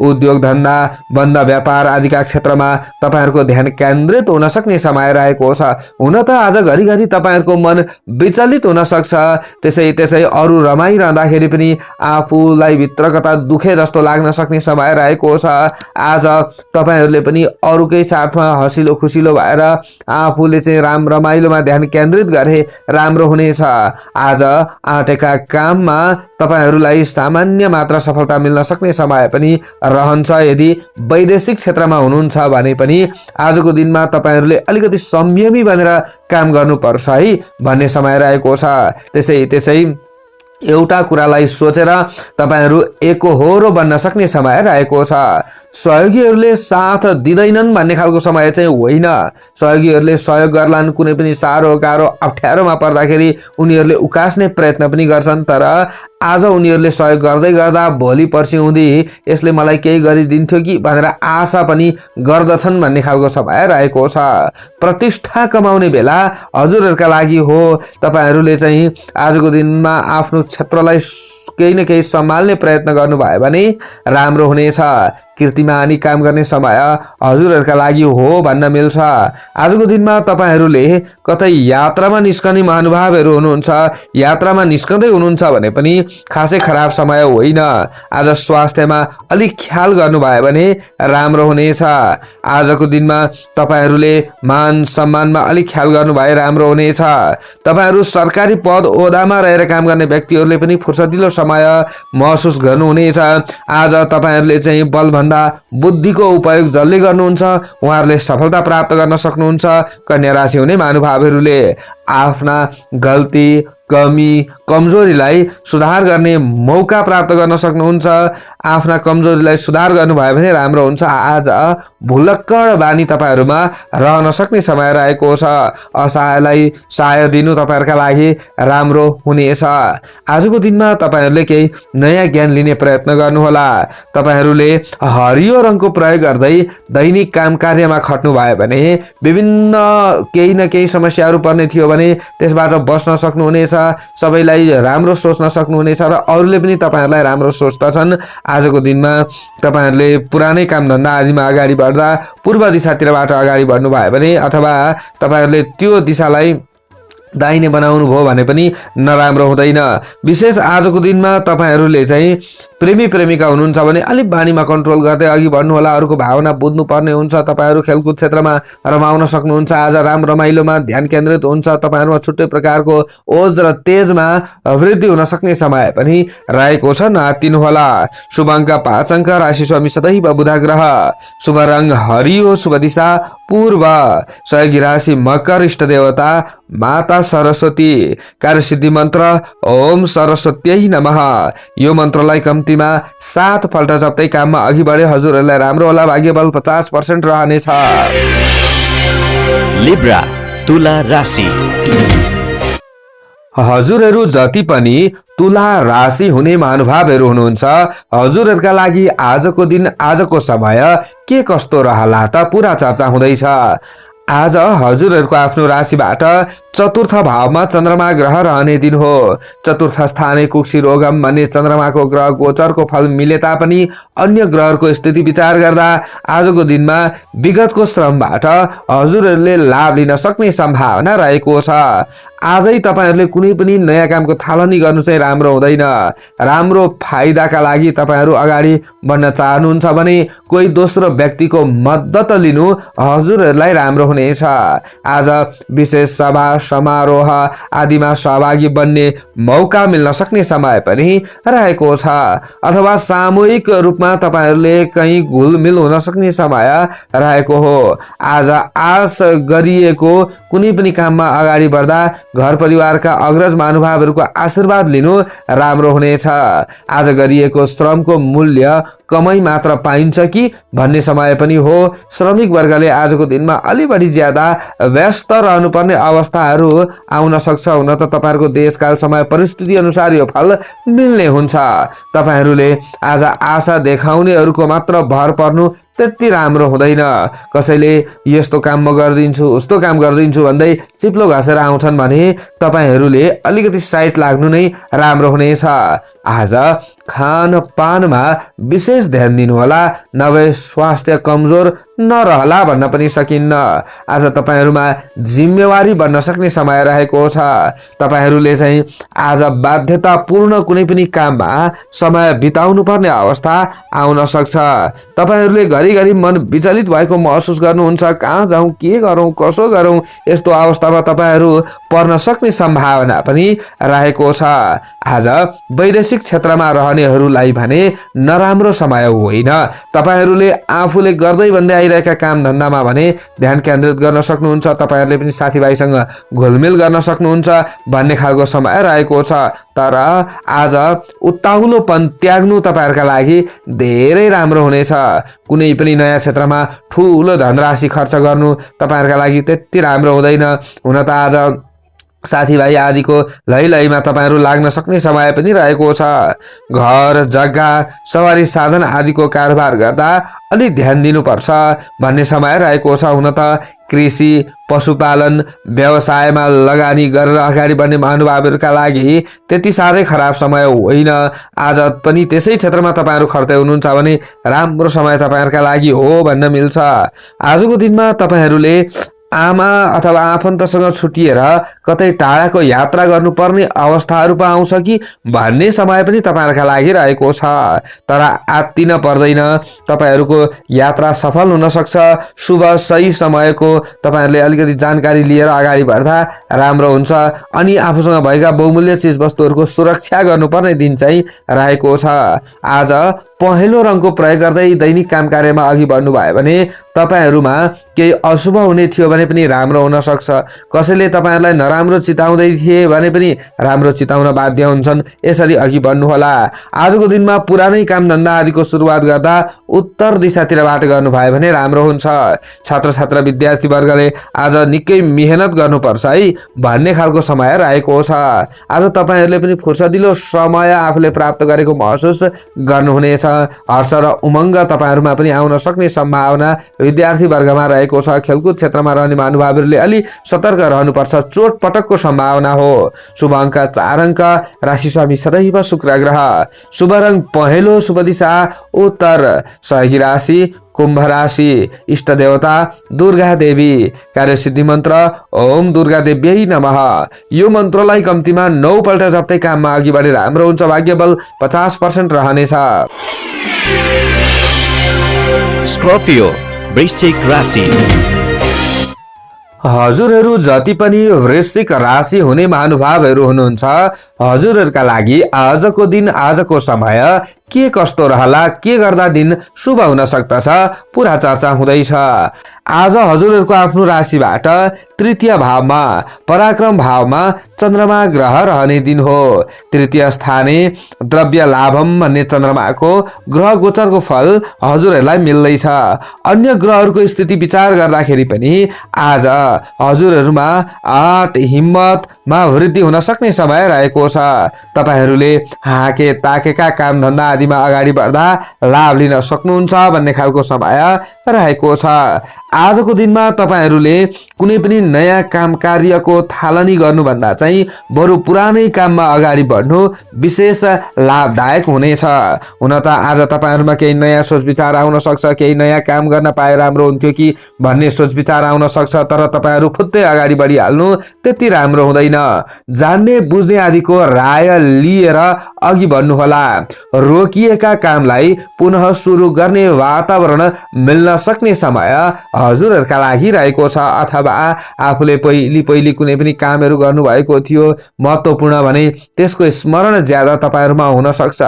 उद्योग धन्दा बन्द व्यापार आदिका क्षेत्रमा तपाईहरूको ध्यान केन्द्रित हुन सक्ने समय रहेको छ। हुन त आज घरिघरि तपाईहरूको मन विचलित हुन सक्छ। त्यसै अरू रमाइरहँदाखेरि पनि आफूलाई भित्र कता दुखे जस्तो लाग्न सक्ने समय रहेको छ। आज तपाईहरूले पनि अरूकै साथमा हँसिलो खुसिलो भएर आफूले चाहिँ रमाइलोमा ध्यान केन्द्रित गरे राम्रो हुनेछ। आज आँटेका काममा तपाईहरूलाई सामान्य मात्र सफलता मिल्न सक्ने समय पनि रहन्छ। यदि वैदेशिक क्षेत्रमा हुनुहुन्छ भने पनि आजको दिनमा तपाईहरूले अलिकति संयमी बनेर काम गर्नुपर्छ है भन्ने समय रहेको छ। त्यसै एउटा कुरालाई सोचेर तपाईहरू एकहोरो बन्न सक्ने समय रहेको छ। सहयोगीहरूले साथ दिँदैनन् भन्ने खालको समय चाहिँ होइन। सहयोगीहरूले सहयोग गर्लान्, कुनै पनि साह्रो गाह्रो अप्ठ्यारोमा पर्दाखेरि उनीहरूले उकास्ने प्रयत्न पनि गर्छन्, तर आज उनीहरूले सहयोग गर्दै गर्दा भोलि पर्सि हुँदी यसले मलाई केही गरिदिन्थ्यो कि भनेर आशा पनि गर्दछन् भन्ने खालको समय रहेको छ। प्रतिष्ठा कमाउने बेला हजुरहरूका लागि हो। तपाईहरूले चाहिँ आजको दिनमा आफ्नो क्षेत्रलाई केही न केही सम्हाल्ने प्रयत्न गर्नुभयो भने राम्रो हुनेछ। कीर्तिमानी काम गर्ने समय हजुरहरूका लागि हो भन्न मिल्छ। आजको दिनमा तपाईहरूले कतै यात्रामा निस्कने महानुभावहरू हुनुहुन्छ। यात्रामा निस्कँदै हुनुहुन्छ भने पनि खासै खराब समय होइन। आज स्वास्थ्यमा अलिक ख्याल गर्नुभयो भने राम्रो हुनेछ। आजको दिनमा तपाईहरूले मान सम्मानमा अलिक ख्याल गर्नुभए राम्रो हुनेछ। तपाईहरू सरकारी पद ओहदामा रहेर काम गर्ने व्यक्तिहरूले पनि फुर्सदिलो समय महसुस गर्नुहुनेछ। आज तपाईहरूले चाहिँ बल बुद्धिको उपयोग जसले गर्नुहुन्छ उहाँहरूले सफलता प्राप्त गर्न सक्नुहुन्छ। कन्या राशि हुने महानुभावहरूले आफ्ना गल्ती कमी कमजोरीलाई सुधार गर्ने मौका प्राप्त गर्न सक्नुहुन्छ। आफ्ना कमजोरीलाई सुधार गर्नुभयो भने राम्रो हुन्छ। आज भुलक्कड बानी तपाईहरुमा रहन सक्ने समय रहेको छ। असहायलाई सहाय दिनु तपाईहरुका लागि राम्रो हुनेछ। आजको दिनमा तपाईहरुले केही नयाँ ज्ञान लिने प्रयत्न गर्नुहोला। तपाईहरुले हरियो रङको प्रयोग गर्दै दैनिक काम कार्यमा खट्नु भयो भने विभिन्न केही न केही समस्याहरू पर्ने थियो भने त्यसबाट बच्न सक्नुहुनेछ। सबैलाई राम्रो सोच्न सक्नुहुनेछ र अरूले पनि तपाईहरुलाई राम्रो सोच्दछन्। आजको दिनमा तपाईहरुले पुरानै काम धन्दा आदिमा अगाडि बढ्दा पूर्व दिशातिरबाट अगाडि बढ्नु भयो भने अथवा तपाईहरुले त्यो दिशालाई दाहिने बनाउनु भयो भने पनि नराम्रो हुँदैन। विशेष आजको दिनमा तपाईहरुले चाहिँ प्रेमी प्रेमिका हुनुहुन्छ भने अलिक बानीमा कन्ट्रोल गर्दै अघि बढ्नु होला। अरूको भावना बुझ्नु पर्ने हुन्छ। तपाईहरु खेलकुद क्षेत्रमा रमाउन सक्नुहुन्छ। आज राम रमाइलोमा ध्यान केन्द्रित हुन्छ। तपाईहरुमा छुट्टै प्रकारको ओज र तेजमा वृद्धि हुन सक्ने समय पनि रहेको छ। नआत्तिनु होला। शुभ अङ्क 5 अङ्क, राशि स्वामी सदैव बुध ग्रह, शुभ रङ हरियो, शुभ दिशा पूर्व, सहयोगी राशि मकर, इष्ट देवता माता सरस्वती, कार्यसिद्धि मन्त्र ओम सरस्वत्यै नमः। यो मन्त्रलाई कम्तीमा 7 पल्ट जप्दै काममा अघि बढे हजुरहरूलाई राम्रो होला। भाग्यबल 50% रहनेछ। लिब्रा तुला राशि। हजुरहरू जति पनि तुला राशि हुने महानुभावहरू हुनुहुन्छ, हजुरहरूका लागि आजको दिन आजको समय के कस्तो रहला त पुरा चर्चा हुँदैछ। आज हजुरहरूको आफ्नो राशिबाट चतुर्थ भावमा चन्द्रमा ग्रह रहने दिन हो। चतुर्थ स्थाने कुक्षी रोगम भन्ने चन्द्रमाको ग्रह गोचरको फल मिले तापनि अन्य ग्रहहरूको स्थिति विचार गर्दा आजको दिनमा विगतको श्रमबाट हजुरहरूले लाभ लिन सक्ने सम्भावना रहेको छ। आजै तपाईहरुले कुनै पनि नयाँ कामको थालनी गर्नु चाहिँ राम्रो हुँदैन। राम्रो फाइदाका लागि तपाईहरु अगाडि बढ्न चाहनुहुन्छ भने कोही दोस्रो व्यक्तिको मद्दत लिनु हजुरहरूलाई राम्रो हुनेछ। आज विशेष सभा समारोह आदिमा सहभागी बन्ने मौका मिल्न सक्ने समय पनि रहेको छ। अथवा सामूहिक रूपमा तपाईहरुले कहीँ घुलमिल हुन सक्ने समय रहेको हो। आज आश गरिएको कुनै पनि काममा अगाडि बढ्दा घर परिवारका अग्रज महानुभावहरूको आशीर्वाद लिनु राम्रो हुनेछ। आज गरिएको श्रमको मूल्य कमै मात्र पाइन्छ कि भन्ने समय पनि हो। श्रमिक वर्गले आजको दिनमा अलि बढी ज्यादा व्यस्त रहनुपर्ने अवस्थाहरू आउन सक्छ। हुन त तपाईहरुको देशकाल समय परिस्थिति अनुसार यो फल मिल्ने हुन्छ। तपाईहरुले आज आशा देखाउनेहरूको मात्र भर पर्नु त्यति राम्रो हुँदैन। कसैले यस्तो काम म गर्दिन्छु उस्तो काम गर्दिन्छु भन्दै चिप्लो घसेर आउँछन् भने तपाईहरुले अलिकति साइड लाग्नु नै राम्रो हुनेछ। आज खानपानमा विशेष ध्यान दिनु होला, नभए स्वास्थ्य कमजोर नरहला भन्न पनि सकिन्न। आज तपाईहरुमा जिम्मेवारी बन्न सक्ने समय रहेको छ। तपाईहरुले चाहिँ आज बाध्यतापूर्ण कुनै पनि काममा समय बिताउनु पर्ने अवस्था आउन सक्छ। तपाईहरुले घरिघरि मन विचलित भएको महसुस गर्नुहुन्छ। कहाँ जाउँ, के गरौँ, कसो गरौँ, यस्तो अवस्थामा तपाईहरु पर्न सक्ने सम्भावना पनि रहेको छ। आज वैदेशिक क्षेत्रमा रहनेहरूलाई भने नराम्रो समय होइन। तपाईहरुले आफूले गर्दै भन्दै आइरहेका काम धन्दामा भने ध्यान केन्द्रित गर्न सक्नुहुन्छ। तपाईहरुले पनि साथीभाइसँग घुलमिल गर्न सक्नुहुन्छ भन्ने खालको समय रहेको छ। तर आज उत्ताउलोपन त्याग्नु तपाईहरुका लागि धेरै राम्रो हुनेछ। कुनै पनि नयाँ क्षेत्रमा ठुलो धनराशि खर्च गर्नु तपाईहरुका लागि त्यति राम्रो हुँदैन। हुन त आज साथीभाइ आदिको लैलैमा तपाईहरु लाग्न सक्ने समय पनि रहेको छ। घर जग्गा सवारी साधन आदिको कारोबार गर्दा अलि ध्यान दिनुपर्छ भन्ने समय रहेको छ। हुन त कृषि पशुपालन व्यवसायमा लगानी गरेर अगाडि बढ्ने महानुभावहरूका लागि त्यति साह्रै खराब समय होइन। आज पनि त्यसै क्षेत्रमा तपाईहरु खर्दै हुनुहुन्छ भने राम्रो समय तपाईहरुका लागि हो भन्न मिल्छ। आजको दिनमा तपाईहरुले आमा अथवा आफन्तसँग छुटिएर कतै टाढाको यात्रा गर्नुपर्ने अवस्थाहरू पो आउँछ कि भन्ने समय पनि तपाईहरुका लागि रहेको छ। तर आत्तिन पर्दैन। तपाईहरुको यात्रा सफल हुन सक्छ। शुभ सही समयको तपाईहरुले अलिकति जानकारी लिएर अगाडि बढ्दा राम्रो हुन्छ। अनि आफूसँग भएका बहुमूल्य चीज वस्तुहरूको सुरक्षा गर्नुपर्ने दिन चाहिँ रहेको छ। आज पहेँलो रङको प्रयोग गर्दै दैनिक काम कार्यमा अघि बढ्नु भयो भने तपाईहरुमा केही अशुभ हुने थियो भने भने पनि राम्रो हुन सक्छ। कसैले तपाईहरुलाई नराम्रो चिताउँदै थिए भने पनि राम्रो चिताउन बाध्य हुन्छन्। यसरी अघि बढ्नुहोला। आजको दिनमा पुरानै काम धन्दा आदिको सुरुवात गर्दा उत्तर दिशातिरबाट गर्नुभयो भने राम्रो हुन्छ। छात्र छात्रा विद्यार्थी वर्गले आज निकै मेहनत गर्नुपर्छ है भन्ने खालको समय रहेको छ। आज तपाईहरुले पनि फुर्सदिलो समय आफूले प्राप्त गरेको महसुस गर्नुहुनेछ। हर्ष र उमङ्ग तपाईहरुमा पनि आउन सक्ने सम्भावना विद्यार्थी वर्गमा रहेको छ। खेलकुद क्षेत्रमा रहने महानुभावहरूले अलि सतर्क रहनुपर्छ। चोट पटकको सम्भावना हो। शुभ अङ्क 4 अङ्क। राशि स्वामी सदैव शुक्र ग्रह। शुभ रङ पहेँलो। शुभ दिशा उत्तर। सहयोगी राशि कुम्भ राशि। इष्ट देवता दुर्गा देवी। कार्यसिद्धि मन्त्र ओम दुर्गा देव्यै नमः। यो मन्त्रलाई कम्तीमा 9 पल्ट जप्दै काममा अघि बढे राम्रो हुन्छ। भाग्य बल 50% रहनेछ। स्कर्पियो वृश्चिक राशि। हजुरहरू जति पनि वृश्चिक राशि हुने महानुभावहरू हुनुहुन्छ, हजुरहरूका लागि आजको दिन आजको समय के कस्तो रहला, के गर्दा दिन शुभ हुन सक्दछ, पुरा चर्चा हुँदैछ। आज हजुरहरूको आफ्नो राशिबाट तृतीय भावमा पराक्रम भावमा चन्द्रमा ग्रह रहने दिन हो। तृतीय स्थाने द्रव्य लाभम भन्ने चन्द्रमाको ग्रह गोचरको फल हजुरहरूलाई मिल्दैछ। अन्य ग्रहहरूको स्थिति विचार गर्दाखेरि पनि आज हजुरहरूमा आँट हिम्मतमा वृद्धि हुन सक्ने समय रहेको छ। तपाईहरूले हाके ताकेका काम धन्दा आदिमा अगाडि बढ्दा लाभ लिन सक्नुहुन्छ भन्ने खालको समय रहेको छ। आजको दिनमा तपाईहरूले कुनै पनि नयाँ काम कार्यको थालनी गर्नुभन्दा चाहिँ बरु पुरानै काममा अगाडि बढ्नु विशेष लाभदायक हुनेछ। हुन त आज तपाईहरूमा केही नयाँ सोच विचार आउन सक्छ, केही नयाँ काम गर्न पाए राम्रो हुन्थ्यो कि भन्ने सोच विचार आउन सक्छ। तर तपाईहरू फुत्तै अगाडि बढिहाल्नु त्यति राम्रो हुँदैन। जान्ने बुझ्ने आदिको राय लिएर अघि बढ्नुहोला। रोकिएका कामलाई पुनः सुरु गर्ने वातावरण मिल्न सक्ने समय हजुरहरूका लागि रहेको छ। अथवा आफूले पहिले कुनै पनि कामहरू गर्नुभएको थियो महत्त्वपूर्ण भने त्यसको स्मरण ज्यादा तपाईहरूमा हुन सक्छ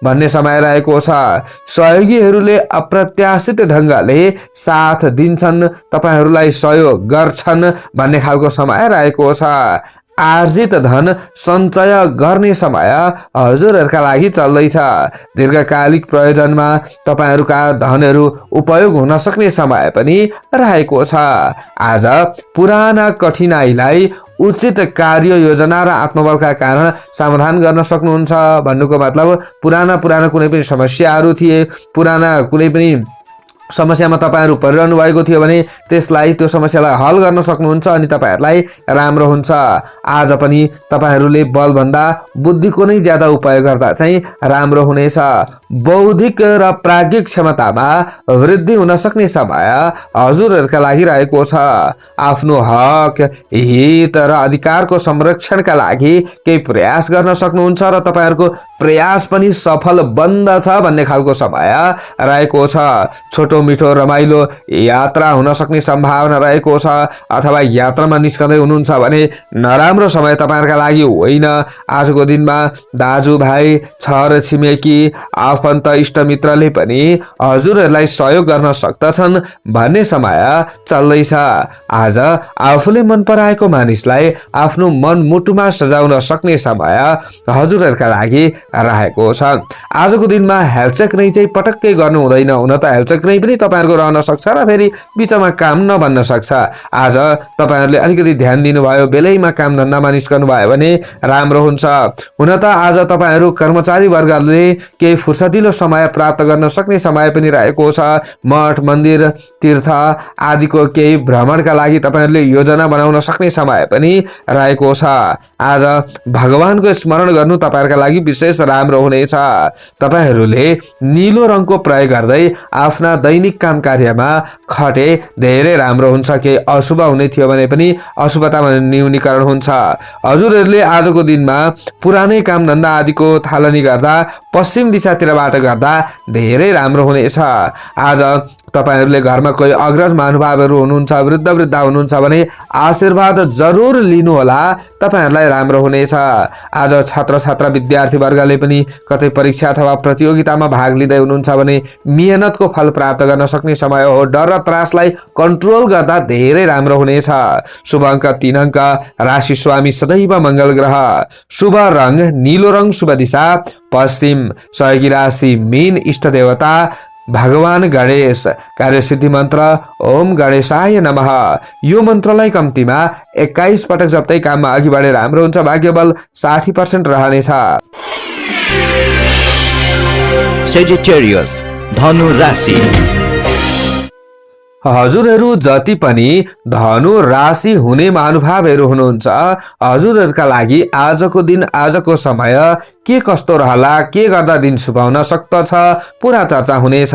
भन्ने समय रहेको छ। सहयोगीहरूले अप्रत्याशित ढङ्गले साथ दिन्छन्, तपाईहरूलाई सहयोग गर्छन् भन्ने खालको समय रहेको छ। आर्जित धन सञ्चय गर्ने समय हजुरहरूका लागि चल्दैछ। दीर्घकालिक प्रयोजनमा तपाईहरूका धनहरू उपयोग हुन सक्ने समय पनि रहेको छ। आज पुराना कठिनाइलाई उचित कार्य योजना र आत्मबलका कारण समाधान गर्न सक्नुहुन्छ। भन्नुको मतलब पुराना कुनै पनि समस्याहरू थिए, पुराना कुनै पनि समस्यामा तपाईहरू परिरहनु भएको थियो भने त्यसलाई त्यो समस्यालाई हल गर्न सक्नुहुन्छ अनि तपाईहरूलाई राम्रो हुन्छ। आज पनि तपाईहरूले बलभन्दा बुद्धिको नै ज्यादा उपयोग गर्दा चाहिँ राम्रो हुनेछ। बौद्धिक र प्राज्ञिक क्षमतामा वृद्धि हुन सक्ने समय हजुरहरूका लागि रहेको छ। आफ्नो हक हित र अधिकारको संरक्षणका लागि केही प्रयास गर्न सक्नुहुन्छ र तपाईहरूको प्रयास पनि सफल बन्दछ भन्ने खालको समय रहेको छ। छोटो मिठो रमाइलो यात्रा हुन सक्ने सम्भावना रहेको छ। अथवा यात्रामा निस्कँदै हुनुहुन्छ भने नराम्रो समय तपाईहरुका लागि होइन। आजको दिनमा दाजुभाइ छर छिमेकी आफन्त इष्टमित्रले पनि हजुरहरूलाई सहयोग गर्न सक्दछन् भन्ने समय चल्दैछ। आज आफूले मन पराएको मानिसलाई आफ्नो मन मुटुमा सजाउन सक्ने समय हजुरहरूका लागि रहेको छ। आजको दिनमा हेलचेक नै चाहिँ पटक्कै गर्नु हुँदैन। हुन त हेलचेक नै पनि तपाईहरुको रहन सक्छ र फेरि बिचमा काम नबन्न सक्छ। आज तपाईहरुले अलिकति ध्यान दिनुभयो, बेलैमा काम धन्दामा निस्कनु भयो भने राम्रो हुन्छ। हुन त आज तपाईहरु कर्मचारी वर्गले केही फुर्सदिलो समय प्राप्त गर्न सक्ने समय पनि रहेको छ। मठ मन्दिर तीर्थ आदिको केही भ्रमणका लागि तपाईहरुले योजना बनाउन सक्ने समय पनि रहेको छ। आज भगवानको स्मरण गर्नु तपाईहरुका लागि विशेष राम्रो हुनेछ। तपाईहरुले नीलो रङको प्रयोग गर्दै आफ्ना दैनिक काम कार्यमा खटे धेरै राम्रो हुन्छ। केही अशुभ हुने थियो भने पनि अशुभतामा न्यूनीकरण हुन्छ। हजुरहरूले आजको दिनमा पुरानै काम धन्दा आदिको थालनी गर्दा पश्चिम दिशातिरबाट गर्दा धेरै राम्रो हुनेछ। आज तपाईहरूले घरमा कोही अग्रज महानुभावहरू हुनुहुन्छ, वृद्ध हुनुहुन्छ भने आशीर्वाद जरुर लिनुहोला, तपाईहरूलाई राम्रो हुनेछ। आज छात्र छात्रा विद्यार्थी वर्गले पनि कतै परीक्षा अथवा प्रतियोगितामा भाग लिँदै हुनुहुन्छ भने मेहनतको फल प्राप्त गर्न सक्ने समय हो। डर र त्रासलाई कन्ट्रोल गर्दा धेरै राम्रो हुनेछ। शुभ अङ्क 3 अङ्क, राशि स्वामी सदैव मङ्गल ग्रह, शुभ रङ नीलो रङ, शुभ दिशा पश्चिम, सहयोगी राशि मीन, इष्ट देवता भगवान गणेश, कार्यसिद्धि मन्त्र ओम गणेशाय नमः। यो मन्त्रलाई कम्तीमा 21 पटक जप्दै काममा अघि बढेर राम्रो हुन्छ। भाग्यबल 60% रहनेछ। Sagittarius, धनु राशि। हजुरहरू जति पनि धनु राशि हुने महानुभावहरू हुनुहुन्छ, हजुरहरूका लागि आजको दिन, आजको समय के कस्तो रहला, के गर्दा दिन शुभ हुन सक्दछ, पुरा चर्चा हुनेछ।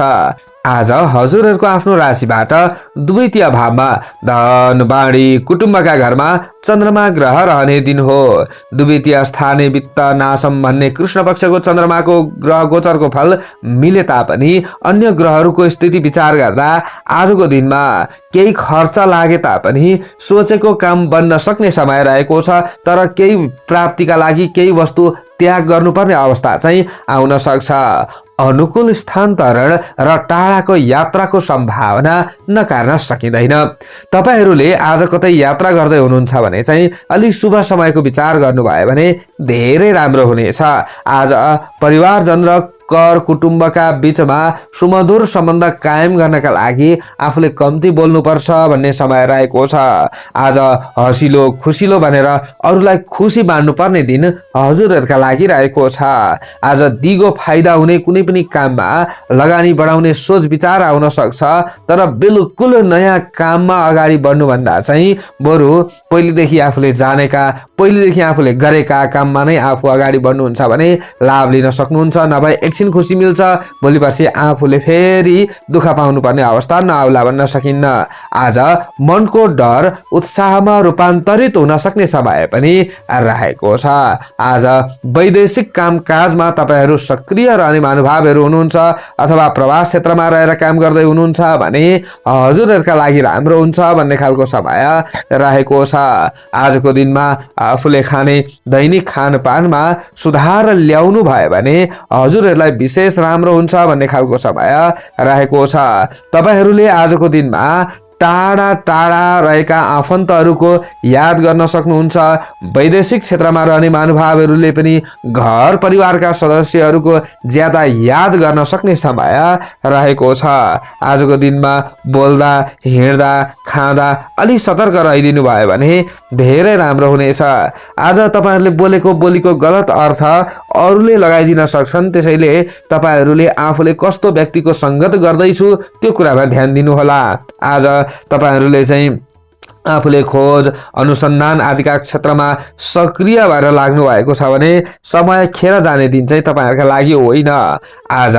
आज हजुरहरूको आफ्नो राशिबाट द्वितीय भावमा धन, बाणी, कुटुम्बका घरमा चन्द्रमा ग्रह रहने दिन हो। द्वितीय स्थाने वित्त नाशम भन्ने कृष्ण पक्षको चन्द्रमाको ग्रह गोचरको फल मिले तापनि अन्य ग्रहहरूको स्थिति विचार गर्दा आजको दिनमा केही खर्च लागे तापनि सोचेको काम बन्न सक्ने समय रहेको छ। तर केही प्राप्तिका लागि केही वस्तु त्याग गर्नुपर्ने अवस्था चाहिँ आउन सक्छ। अनुकूल स्थानान्तरण र टाढाको यात्राको सम्भावना नकार्न सकिँदैन। तपाईहरूले आज कतै यात्रा गर्दै हुनुहुन्छ भने चाहिँ अलि शुभ समयको विचार गर्नुभयो भने धेरै राम्रो हुनेछ। आज परिवारजन र कर कुटुम्बका बीचमा सुमधुर सम्बन्ध कायम गर्नका लागि आफूले कम्ती बोल्नुपर्छ भन्ने समय रहेको छ। आज हँसिलो खुसिलो भनेर अरूलाई खुसी बाँड्नुपर्ने दिन हजुरहरूका लागि रहेको छ। आज दिगो फाइदा हुने कुनै पनि काममा लगानी बढाउने सोच विचार आउन सक्छ। तर बिल्कुल नयाँ काममा अगाडि बढ्नुभन्दा चाहिँ बरु पहिलेदेखि आफूले जानेका, पहिलेदेखि आफूले गरेका काममा नै आफू अगाडि बढ्नुहुन्छ भने लाभ लिन सक्नुहुन्छ। नभए एकछिन खुसी मिल्छ, भोलि पर्सि आफूले फेरि दुःख पाउनुपर्ने अवस्था नआउला भन्न सकिन्न। आज मनको डर उत्साहमा रूपान्तरित हुन सक्ने समय पनि रहेको छ। आज वैदेशिक कामकाजमा तपाईहरू सक्रिय रहने महानुभावहरू हुनुहुन्छ अथवा प्रवास क्षेत्रमा रहेर काम गर्दै हुनुहुन्छ भने हजुरहरूका लागि राम्रो हुन्छ भन्ने खालको समय रहेको छ। आजको दिनमा आफूले खाने दैनिक खानपानमा सुधार ल्याउनु भयो भने हजुरहरूलाई विशेष राम्रो हुन्छ भन्ने खालको समय रहेको छ। तपाईहरूले आजको दिनमा टाढा टाढा रहेका आफन्तहरूको याद गर्न सक्नुहुन्छ। वैदेशिक क्षेत्रमा रहने महानुभावहरूले पनि घर परिवारका सदस्यहरूको ज्यादा याद गर्न सक्ने समय रहेको छ। आजको दिनमा बोल्दा, हिँड्दा, खाँदा अलि सतर्क रहिदिनु भयो भने धेरै राम्रो हुनेछ। आज तपाईहरूले बोलेको बोलीको गलत अर्थ अरूले लगाइदिन सक्छन्, त्यसैले तपाईहरूले आफूले कस्तो व्यक्तिको सङ्गत गर्दैछु त्यो कुरामा ध्यान दिनुहोला। आज तपाईहरूले चाहिँ आफूले खोज अनुसन्धान आदिका क्षेत्रमा सक्रिय भएर लाग्नु भएको छ भने समय खेर जाने दिन चाहिँ तपाईहरुका लागि होइन। आज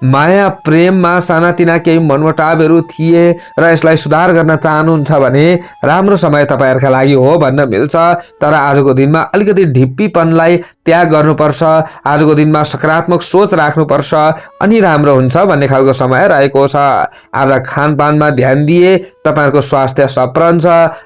माया प्रेममा सानातिना केही मनमुटावहरू थिए र यसलाई सुधार गर्न चाहनुहुन्छ भने राम्रो समय तपाईहरुका लागि हो भन्न मिल्छ। तर आजको दिनमा अलिकति ढिप्पीपनलाई त्याग गर्नुपर्छ। आजको दिनमा सकारात्मक सोच राख्नुपर्छ अनि राम्रो हुन्छ भन्ने खालको समय रहेको छ। आज खानपानमा ध्यान दिए तपाईहरुको स्वास्थ्य सप्रन्छ,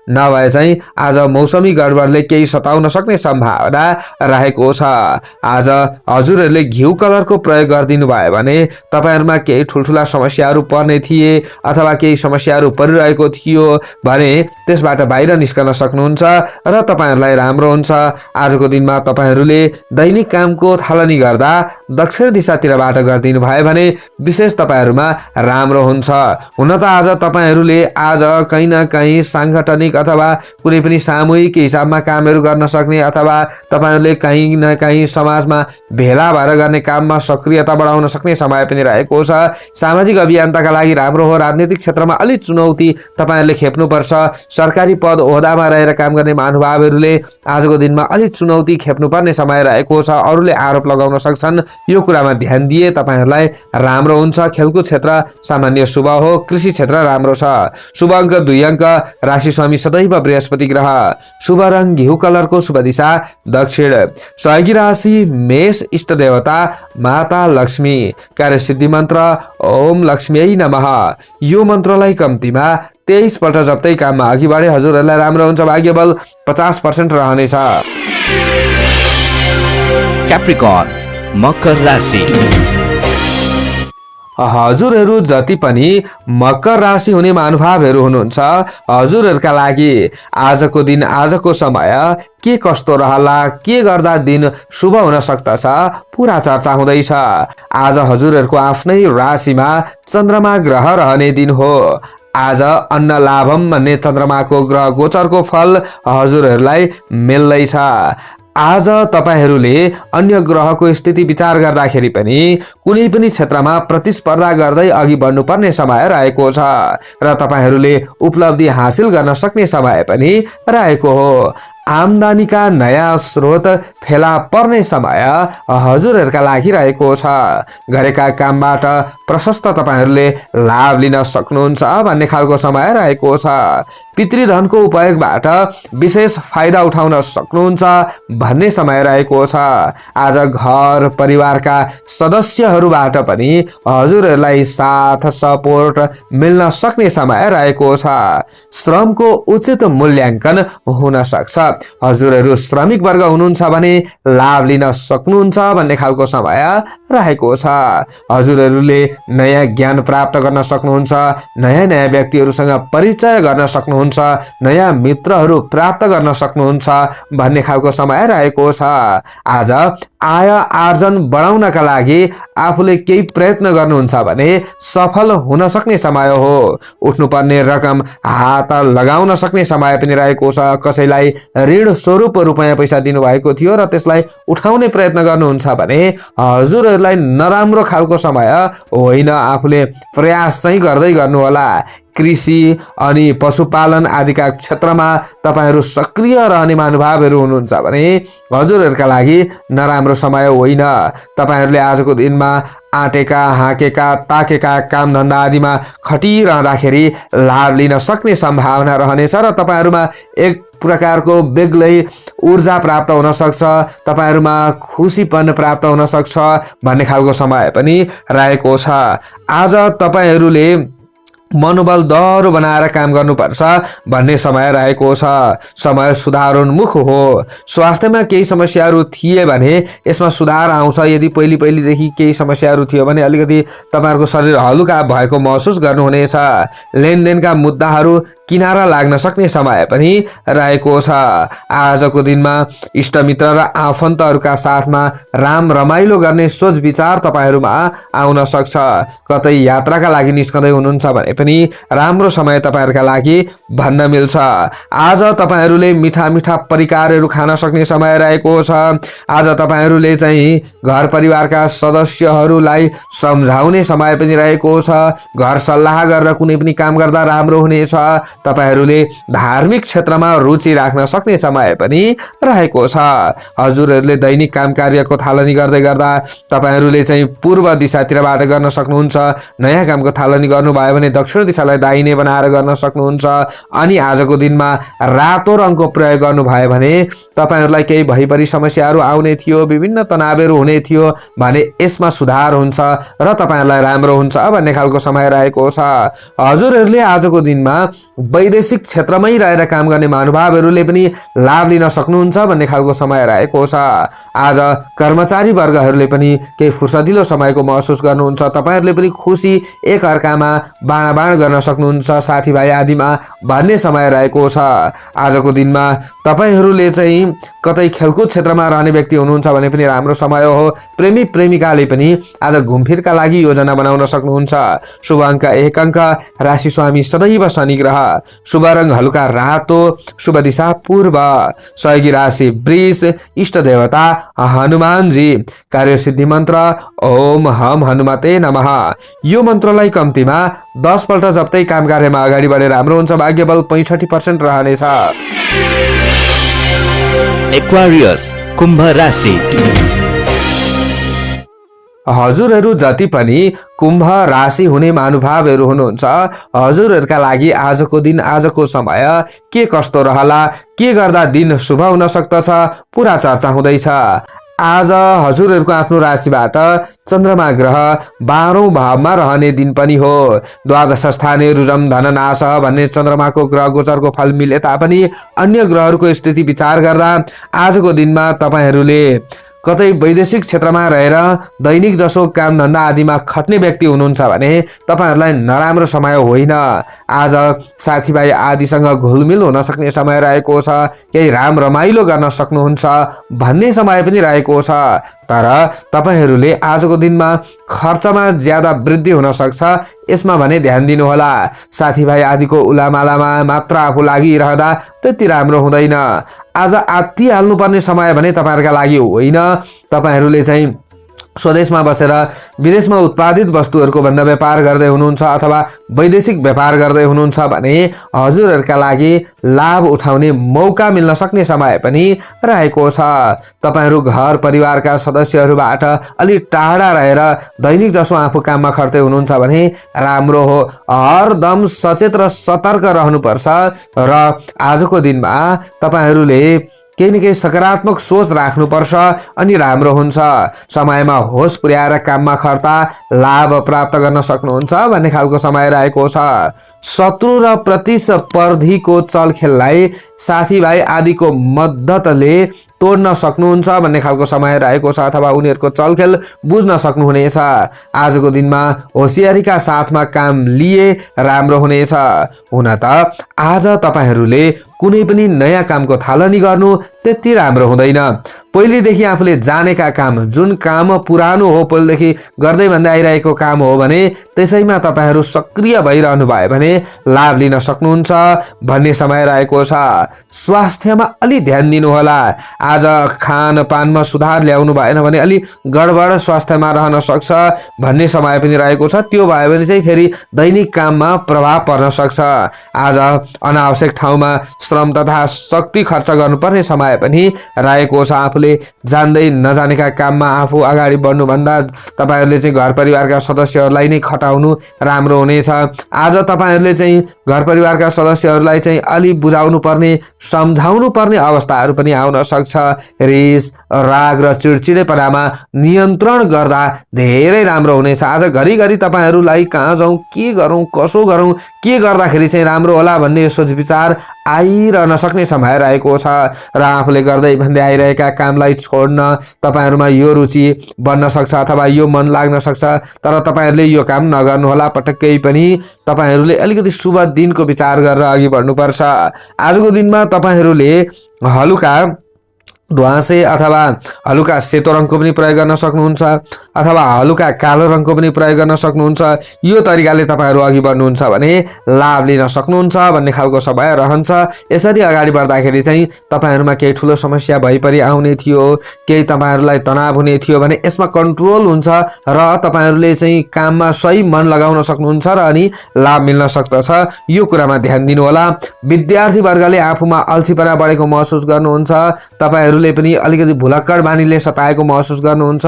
नभए चाहिँ आज मौसमी गडबडले केही सताउन सक्ने सम्भावना रहेको छ। आज हजुरहरूले घिउ कलरको प्रयोग गरिदिनु भयो भने तपाईहरुमा केही ठुल्ठुला समस्याहरू पर्ने थिए अथवा केही समस्याहरू परिरहेको थियो भने त्यसबाट बाहिर निस्कन सक्नुहुन्छ र तपाईहरुलाई राम्रो हुन्छ। आजको दिनमा तपाईहरुले दैनिक कामको थालनी गर्दा दक्षिण दिशातिरबाट गरिदिनु भयो भने विशेष तपाईहरुमा राम्रो हुन्छ। हुन त आज तपाईहरुले आज कहीं न कहीं सांगठनिक अथवा कुनै पनि सामूहिक हिसाबमा कामहरू गर्न सक्ने अथवा तपाईहरुले कहीं न कहीं समाजमा भेला भएर गर्ने काममा सक्रियता बढाउन सक्ने समय पनि रहेको छ। सामाजिक अभियन्ताका लागि राम्रो हो। राजनीतिक क्षेत्रमा अलि चुनौती तपाईहरुले खेप्नुपर्छ। सरकारी पद ओहदामा रहेर काम गर्ने महानुभावहरूले आजको दिनमा अलि चुनौती खेप्नुपर्ने समय समय रहेको छ। अरूले आरोप लगाउन सक्छन्, यो कुरामा ध्यान दिए तपाईहरुलाई राम्रो हुन्छ। खेलकुद क्षेत्र सामान्य शुभ हो। कृषि क्षेत्र राम्रो छ। शुभ अङ्क 2 अङ्क। राशि स्वामी सदैव बृहस्पति ग्रह। शुभ रङ घिउ कलरको। शुभ दिशा दक्षिण। सहयोगी राशि मेष। इष्ट देवता माता लक्ष्मी। कार्यसिद्धि मन्त्र ओम लक्ष्मीयै नमः। यो मन्त्रलाई कम्तीमा 23 पल्ट जप्दै काममा अघि बढे हजुरहरूलाई राम्रो हुन्छ। भाग्य बल 50% रहनेछ। Capricorn, मकर राशि। हजुरहरू जति पनि मकर राशि हुने महानुभावहरू हुनुहुन्छ, हजुरहरूका लागि आजको दिन, आजको समय के कस्तो रहला, के गर्दा दिन शुभ हुन सक्दछ, पुरा चर्चा हुँदैछ। आज हजुरहरूको आफ्नै राशिमा चन्द्रमा ग्रह रहने दिन हो। आज अन्न लाभम भन्ने चन्द्रमाको ग्रह गोचरको फल हजुरहरूलाई मिल्दैछ। आज तपाईहरूले अन्य ग्रहको स्थिति विचार गर्दाखेरि पनि कुनै पनि क्षेत्रमा प्रतिस्पर्धा गर्दै अघि बढ्नुपर्ने समय रहेको छ र तपाईहरूले उपलब्धि हासिल गर्न सक्ने समय पनि रहेको हो। आम्दानीका नयाँ स्रोत फेला पर्ने समय हजुरहरूका लागि रहेको छ। गरेका कामबाट प्रशस्त तपाईहरूले लाभ लिन सक्नुहुन्छ भन्ने खालको समय रहेको छ। पितृधनको उपयोगबाट विशेष फाइदा उठाउन सक्नुहुन्छ भन्ने समय रहेको छ। आज घर परिवारका सदस्यहरूबाट पनि हजुरहरूलाई साथ सपोर्ट मिल्न सक्ने समय रहेको छ। श्रमको उचित मूल्याङ्कन हुन सक्छ। हजुरहरू श्रमिक वर्ग हुनुहुन्छ भने लाभ लिन सक्नुहुन्छ भन्ने खालको समय रहेको छ। हजुरहरूले नयाँ ज्ञान प्राप्त गर्न सक्नुहुन्छ। नयाँ नयाँ व्यक्तिहरूसँग परिचय गर्न सक्नुहुन्छ। नयाँ मित्रहरू प्राप्त गर्न सक्नुहुन्छ भन्ने खालको समय रहेको छ। आज आय आर्जन बढाउनका लागि आफूले केही प्रयत्न गर्नुहुन्छ भने सफल हुन सक्ने समय हो। उठ्नुपर्ने रकम हात लगाउन सक्ने समय पनि रहेको छ। कसैलाई ऋण स्वरूप रुपैयाँ पैसा दिनुभएको थियो र त्यसलाई उठाउने प्रयत्न गर्नुहुन्छ भने हजुरहरूलाई नराम्रो खालको समय होइन, आफूले प्रयास चाहिँ गर्दै गर्नुहोला। कृषि अनि पशुपालन आदिका क्षेत्रमा तपाईहरू सक्रिय रहने महानुभावहरू हुनुहुन्छ भने हजुरहरूका लागि नराम्रो समय होइन। तपाईहरूले आजको दिनमा आँटेका, हाकेका, ताकेका कामधन्दा आदिमा खटिरहँदाखेरि लाभ लिन सक्ने सम्भावना रहनेछ र तपाईहरूमा एक प्रकारको बेग्लै ऊर्जा प्राप्त हुन सक्छ। तपाईहरूमा खुसीपन प्राप्त हुन सक्छ भन्ने खालको समय पनि रहेको छ। आज तपाईहरूले मनोबल दह्रो बनाएर काम गर्नुपर्छ भन्ने समय रहेको छ। समय सुधारोन्मुख हो। स्वास्थ्यमा केही समस्याहरू थिए भने यसमा सुधार आउँछ। यदि पहिलेदेखि केही समस्याहरू थियो भने अलिकति तपाईहरूको शरीर हलुका भएको महसुस गर्नुहुनेछ। लेनदेनका मुद्दाहरू किनारा लाग्न सक्ने समय पनि रहेको छ। आजको दिनमा इष्टमित्र र आफन्तहरूका साथमा राम रमाइलो गर्ने सोच विचार तपाईहरूमा आउन सक्छ। कतै यात्राका लागि निस्कँदै हुनुहुन्छ भने पनि राम्रो समय तपाईहरूका लागि भन्न मिल्छ। आज तपाईहरूले मिठा मिठा परिकारहरू खान सक्ने समय रहेको छ। आज तपाईहरूले चाहिँ घर परिवारका सदस्यहरूलाई सम्झाउने समय पनि रहेको छ। घर सल्लाह गरेर कुनै पनि काम गर्दा राम्रो हुनेछ। तपाईहरूले धार्मिक क्षेत्रमा रुचि राख्न सक्ने समय पनि रहेको छ। हजुरहरूले दैनिक काम कार्यको थालनी गर्दै गर्दा तपाईहरूले चाहिँ पूर्व दिशातिरबाट गर्न सक्नुहुन्छ। नयाँ कामको थालनी गर्नुभयो भने दक्षिण दिशालाई दाहिने बनाएर गर्न सक्नुहुन्छ। अनि आजको दिनमा रातो रङको प्रयोग गर्नुभयो भने तपाईहरूलाई केही भइपरि समस्याहरू आउने थियो, विभिन्न तनावहरू हुने थियो भने यसमा सुधार हुन्छ र तपाईहरूलाई राम्रो हुन्छ भन्ने खालको समय रहेको छ। हजुरहरूले आजको दिनमा वैदेशिक क्षेत्रमै रहेर काम गर्ने महानुभावहरूले पनि लाभ लिन सक्नुहुन्छ भन्ने खालको समय रहेको छ। आज कर्मचारी वर्गहरूले पनि केही फुर्सदिलो समयको महसुस गर्नुहुन्छ। तपाईहरूले पनि खुसी एक अर्कामा बाँडबाँड गर्न सक्नुहुन्छ, साथीभाइ आदिमा भन्ने समय रहेको छ। आजको दिनमा तपाईहरूले चाहिँ कतै खेलकुद क्षेत्रमा रहने व्यक्ति हुनुहुन्छ भने पनि राम्रो समय हो। प्रेमी प्रेमिकाले पनि आज घुमफिरका लागि योजना बनाउन सक्नुहुन्छ। शुभ अङ्क 1 अङ्क। राशि स्वामी सदैव शनि ग्रह। शुभ रङ हलुका रातो। शुभ दिशा पूर्व। सहयोगी राशि वृष। इष्ट देवता हनुमानजी। कार्यसिद्धि मन्त्र ओम हम हनुमते नमः। यो मन्त्रलाई कम्तीमा 10 पल्ट जप्दै काम कार्यमा अगाडि बढे राम्रो हुन्छ। भाग्य बल 65% रहनेछ। Aquarius, कुम्भ राशि। हजुरहरू जति पनि कुम्भ राशि हुने महानुभावहरू हुनुहुन्छ, हजुरहरूका लागि आजको दिन आजको समय के कस्तो रहला, के गर्दा दिन शुभ हुन सक्दछ, पुरा चर्चा हुँदैछ। आज हजुरहरूको आफ्नो राशिबाट चन्द्रमा ग्रह 12औं भावमा रहने दिन पनि हो। द्वादश स्थानीय रुजम धननाश भन्ने चन्द्रमाको ग्रह गोचरको फल मिले तापनि अन्य ग्रहहरूको स्थिति विचार गर्दा आजको दिनमा तपाईहरूले कतै वैदेशिक क्षेत्रमा रहेर दैनिक जसो काम धन्दा आदिमा खट्ने व्यक्ति हुनुहुन्छ भने तपाईहरूलाई नराम्रो समय होइन। आज साथीभाइ आदिसँग घुलमिल हुन सक्ने समय रहेको छ, केही राम रमाइलो गर्न सक्नुहुन्छ भन्ने समय पनि रहेको छ। तर तपाईहरूले आजको दिनमा खर्चमा ज्यादा वृद्धि हुन सक्छ, यसमा भने ध्यान दिनुहोला। साथीभाइ आदिको उलामालामा मात्र आफू लागिरहँदा त्यति राम्रो हुँदैन। आज आत्ती हाल्नुपर्ने समय भने तपाईहरुका लागि होइन। तपाईहरूले चाहिँ स्वदेशमा बसेर विदेशमा उत्पादित वस्तुहरूको भन्दा व्यापार गर्दै हुनुहुन्छ अथवा वैदेशिक व्यापार गर्दै हुनुहुन्छ भने हजुरहरूका लागि लाभ उठाउने मौका मिल्न सक्ने समय पनि रहेको छ। तपाईहरू घर परिवारका सदस्यहरूबाट अलि टाढा रहेर दैनिक जसो आफू काममा खट्दै हुनुहुन्छ भने राम्रो हो। हरदम सचेत र सतर्क रहनुपर्छ र आजको दिनमा तपाईहरूले केही न केही सकारात्मक सोच राख्नुपर्छ अनि राम्रो हुन्छ। समयमा होस पुर्याएर काममा खर्ता लाभ प्राप्त गर्न सक्नुहुन्छ भन्ने खालको समय रहेको छ। शत्रु र प्रतिस्पर्धीको चलखेललाई साथीभाइ आदिको मद्दतले तोड्न सक्नुहुन्छ भन्ने खालको समय रहेको छ अथवा उनीहरूको चलखेल बुझ्न सक्नुहुनेछ। आजको दिनमा होसियारीका साथमा काम लिए राम्रो हुनेछ। हुन त आज तपाईहरूले कुनै पनि नयाँ कामको थालनी गर्नु त्यति राम्रो हुँदैन। पहिलेदेखि आफूले जानेका काम, जुन काम पुरानो हो, पहिलेदेखि गर्दै भन्दै आइरहेको काम हो भने त्यसैमा तपाईहरू सक्रिय भइरहनु भयो भने लाभ लिन सक्नुहुन्छ भन्ने समय रहेको छ। स्वास्थ्यमा अलि ध्यान दिनुहोला। आज खानपानमा सुधार ल्याउनु भएन भने अलि गडबड स्वास्थ्यमा रहन सक्छ भन्ने समय पनि रहेको छ। त्यो भयो भने चाहिँ फेरि दैनिक काममा प्रभाव पर्न सक्छ। आज अनावश्यक ठाउँमा श्रम तथा शक्ति खर्च गर्नुपर्ने समय पनि रहेको छ। आफूले जान्दै नजानेका काममा आफू अगाडि बढ्नुभन्दा तपाईहरूले चाहिँ घर परिवारका सदस्यहरूलाई नै खटाउनु राम्रो हुनेछ। आज तपाईहरूले चाहिँ घर परिवारका सदस्यहरूलाई चाहिँ अलि बुझाउनु पर्ने, सम्झाउनु पर्ने अवस्थाहरू पनि आउन सक्छ। रिस, राग र चिडचिडेपनामा नियन्त्रण गर्दा धेरै राम्रो हुनेछ। आज घरिघरि तपाईहरूलाई कहाँ जाउँ, के गरौँ, कसो गरौँ, के गर्दाखेरि चाहिँ राम्रो होला भन्ने सोच विचार आइरहन सक्ने समय रहेको छ र आफूले गर्दै भन्दै आइरहेका कामलाई छोड्न तपाईहरुमा यो रुचि बन्न सक्छ अथवा यो मन लाग्न सक्छ। तर तपाईहरुले यो काम नगर्नुहोला पटक्कै पनि। तपाईहरुले अलिकति शुभ दिनको विचार गरेर अघि बढ्नुपर्छ। आजको दिनमा तपाईहरुले हलुका ध्वाँसे अथवा हलुका सेतो रङको पनि प्रयोग गर्न सक्नुहुन्छ अथवा हलुका कालो रङको पनि प्रयोग गर्न सक्नुहुन्छ। यो तरिकाले तपाईहरु अघि बढ्नुहुन्छ भने लाभ लिन सक्नुहुन्छ भन्ने खालको समय रहन्छ। यसरी अगाडि बढ्दाखेरि चाहिँ तपाईहरुमा केही ठुलो समस्या भइपरि आउने थियो, केही तपाईहरुलाई तनाव हुने थियो भने यसमा कन्ट्रोल हुन्छ र तपाईहरुले चाहिँ काममा सही मन लगाउन सक्नुहुन्छ र अनि लाभ मिल्न सक्दछ। यो कुरामा ध्यान दिनु होला। विद्यार्थी वर्गले आफूमा अल्छीपना बढेको महसुस गर्नुहुन्छ। तपाईहरुले पनि अलिकति भुलक्कड बानीले सताएको महसुस गर्नुहुन्छ।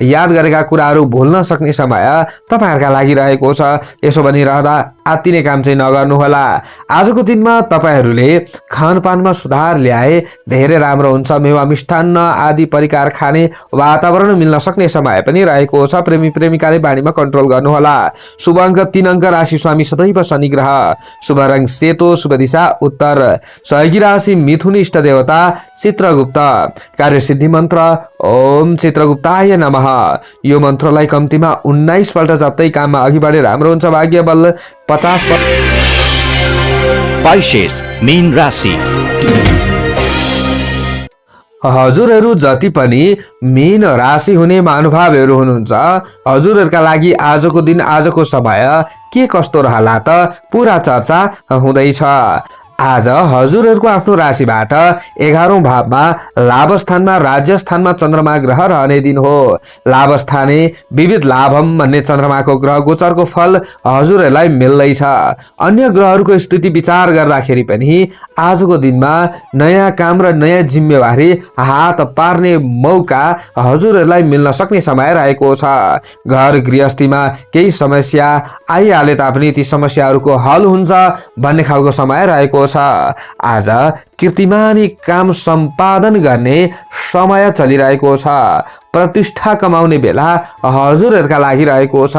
याद गरेका कुराहरू भुल्न सक्ने समय तपाईहरुका लागि रहेको छ। यसो भनिरहँदा आत्तिने काम चाहिँ नगर्नु होला। आजको दिनमा तपाईहरुले खानपानमा सुधार ल्याए धेरै राम्रो हुन्छ। मेवा मिष्टान्न आदि परिकार खाने वातावरण मिल्न सक्ने समय पनि रहेको छ। प्रेमी प्रेमिकाले बानीमा कन्ट्रोल गर्नु होला। शुभ अङ्क 3 अङ्क, राशि स्वामी सदैव शनि ग्रह, शुभ रङ सेतो, शुभ दिशा उत्तर, सहयोगी राशि मिथुन, इष्ट देवता चित्रगुप्त, कार्यसिद्धि मन्त्र ओम चित्रगुप्ताय नमः। यो मन्त्रलाई कम्तीमा 19 पल्ट जप्दै काममा अघि बढे राम्रो हुन्छ। भाग्य बल 50। पाइसेस मीन राशि। हजुरहरू जति पनि मीन राशि हुने महानुभावहरू हुनुहुन्छ, हजुरहरूका लागि आजको दिन आजको समय के कस्तो रहला त पुरा चर्चा हुँदैछ। आज हजुरहरूको आफ्नो राशिबाट 11औं भावमा लाभ स्थानमा राज्य स्थानमा चन्द्रमा ग्रह रहने दिन हो। लाभ स्थाने विविध लाभम भन्ने चन्द्रमाको ग्रह गोचरको फल हजुरहरूलाई मिल्दैछ। अन्य ग्रहहरूको स्थिति विचार गर्दाखेरि पनि आजको दिनमा नयाँ काम र नयाँ जिम्मेवारी हात पार्ने मौका हजुरहरूलाई मिल्न सक्ने समय रहेको छ। घर गृहस्थीमा केही समस्या आइहाले तापनि ती समस्याहरूको हल हुन्छ भन्ने खालको समय रहेको छ। आज कीर्तिमानी काम सम्पादन गर्ने समय चलिरहेको छ। प्रतिष्ठा कमाउने बेला हजुरहरूका लागि रहेको छ।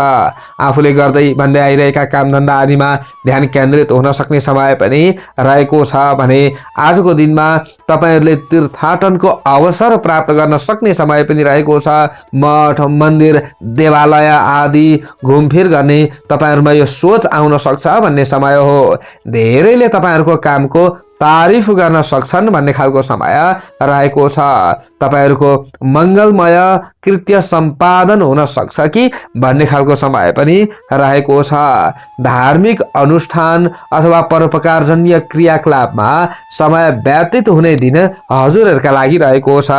आफूले गर्दै भन्दै आइरहेका कामधन्दा आदिमा ध्यान केन्द्रित हुन सक्ने समय पनि रहेको छ भने आजको दिनमा तपाईहरूले तीर्थाटनको अवसर प्राप्त गर्न सक्ने समय पनि रहेको छ। मठ मन्दिर देवालय आदि घुमफिर गर्ने तपाईहरूमा यो सोच आउन सक्छ भन्ने समय हो। धेरैले तपाईहरूको कामको तारिफ गर्न सक्छन् भन्ने खालको समय रहेको छ। तपाईहरूको मङ्गलमय कृत्य सम्पादन हुन सक्छ कि भन्ने खालको समय पनि रहेको छ। धार्मिक अनुष्ठान अथवा परोपकारजन्य क्रियाकलापमा समय व्यतीत हुने दिन हजुरहरूका लागि रहेको छ।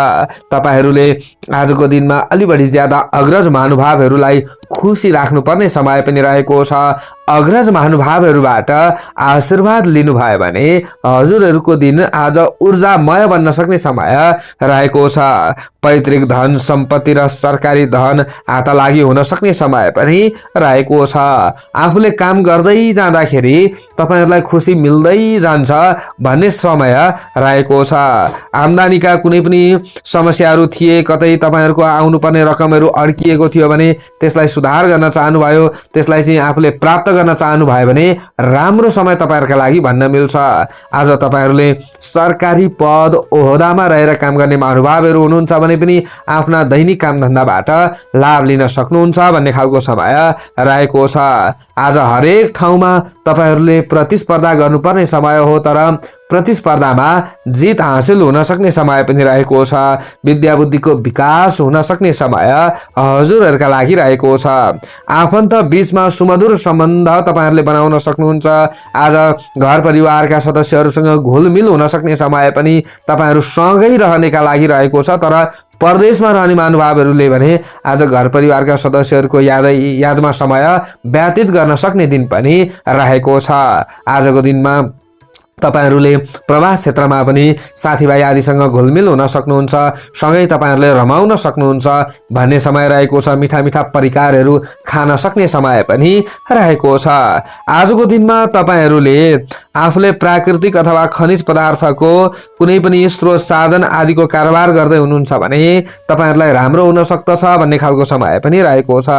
तपाईहरूले आजको दिनमा अलि बढी ज्यादा अग्रज महानुभावहरूलाई खुसी राख्नुपर्ने समय पनि रहेको छ। अग्रज महानुभावहरूबाट आशीर्वाद लिनुभयो भने हजुरहरूको दिन आज ऊर्जामय बन्न सक्ने समय रहेको छ। पैतृक धन सम्पत्ति र सरकारी धन हात लागि हुन सक्ने समय पनि रहेको छ। आफूले काम गर्दै जाँदाखेरि तपाईहरूलाई खुसी मिल्दै जान्छ भन्ने समय रहेको छ। आम्दानीका कुनै पनि समस्याहरू थिए, कतै तपाईहरूको आउनुपर्ने रकमहरू अड्किएको थियो भने त्यसलाई सुधार गर्न चाहनुभयो, त्यसलाई चाहिँ आफूले प्राप्त गर्न चाहनुभयो भने राम्रो समय तपाईहरूका लागि भन्न मिल्छ। आज तपाईहरूले सरकारी पद ओहदामा रहेर काम गर्ने महानुभावहरू हुनुहुन्छ भने पनि आफ्ना दैनिक काम धन्दाबाट लाभ लिन सक्नुहुन्छ भन्ने खालको समय रहेको छ। आज हरेक ठाउँमा तपाईहरूले प्रतिस्पर्धा गर्नुपर्ने समय हो, तर प्रतिस्पर्धामा जित हासिल हुन सक्ने समय पनि रहेको छ। विद्या बुद्धिको विकास हुन सक्ने समय हजुरहरूका लागि रहेको छ। आफन्त बीचमा सुमधुर सम्बन्ध तपाईहरूले बनाउन सक्नुहुन्छ। आज घर परिवारका सदस्यहरूसँग घुलमिल हुन सक्ने समय पनि तपाईहरू सँगै रहनेका लागि रहेको छ। तर परदेशमा रहने महानुभावहरूले भने आज घर परिवारका सदस्यहरूको यादमा समय व्यतीत गर्न सक्ने दिन पनि रहेको छ। आजको दिनमा तपाईहरूले प्रवास क्षेत्रमा पनि साथीभाइ आदिसँग घुलमिल हुन सक्नुहुन्छ, सँगै तपाईहरूले रमाउन सक्नुहुन्छ भन्ने समय रहेको छ। मिठा मिठा परिकारहरू खान सक्ने समय पनि रहेको छ। आजको दिनमा तपाईहरूले आफूले प्राकृतिक अथवा खनिज पदार्थको कुनै पनि स्रोत साधन आदिको कारोबार गर्दै हुनुहुन्छ भने तपाईहरूलाई राम्रो हुन सक्दछ भन्ने खालको समय पनि रहेको छ।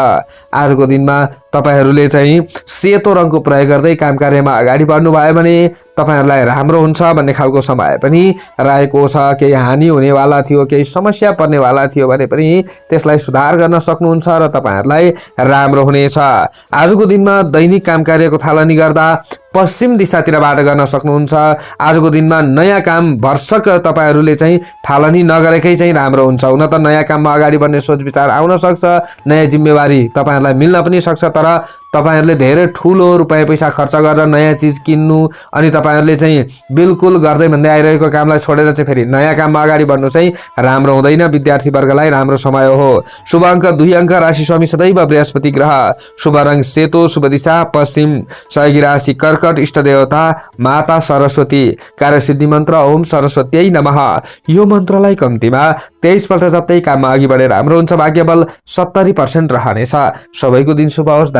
आजको दिनमा तपाईहरूले चाहिँ सेतो रङको प्रयोग गर्दै काम कार्यमा अगाडि बढ्नुभयो भने तपाईहरूलाई राम्रो हुन्छ भन्ने खालको समय पनि रहेको छ। केही हानि हुनेवाला थियो, केही समस्या पर्नेवाला थियो भने पनि त्यसलाई सुधार गर्न सक्नुहुन्छ र तपाईहरूलाई राम्रो हुनेछ। आजको दिनमा दैनिक काम कार्यको थालनी गर्दा पश्चिम दिशातिरबाट गर्न सक्नुहुन्छ। आजको दिनमा नयाँ काम भरसक तपाईहरूले चाहिँ थालनी नगरेकै चाहिँ राम्रो हुन्छ। हुन त नयाँ काममा अगाडि बढ्ने सोच विचार आउन सक्छ, नयाँ जिम्मेवारी तपाईहरूलाई मिल्न पनि सक्छ, तर तपाईहरूले धेरै ठुलो रुपियाँ पैसा खर्च गरेर नयाँ चिज किन्नु अनि तपाईहरूले चाहिँ बिल्कुल गर्दै भन्दै आइरहेको कामलाई छोडेर चाहिँ फेरि नयाँ काममा अगाडि बढ्नु चाहिँ राम्रो हुँदैन। विद्यार्थी वर्गलाई राम्रो समय हो। शुभ अङ्क 2 अङ्क, राशि स्वामी सदैव बृहस्पति ग्रह, शुभ रङ सेतो, शुभ दिशा पश्चिम, सहयोगी राशि कर्कट, इष्ट देवता माता सरस्वती, कार्यसिद्धि मन्त्र ओम सरस्वत्यै नमः। यो मन्त्रलाई कम्तीमा 23 पल्ट जप्दै काममा अघि बढेर राम्रो हुन्छ। भाग्यबल 70% रहनेछ। सबैको दिन शुभ होस्।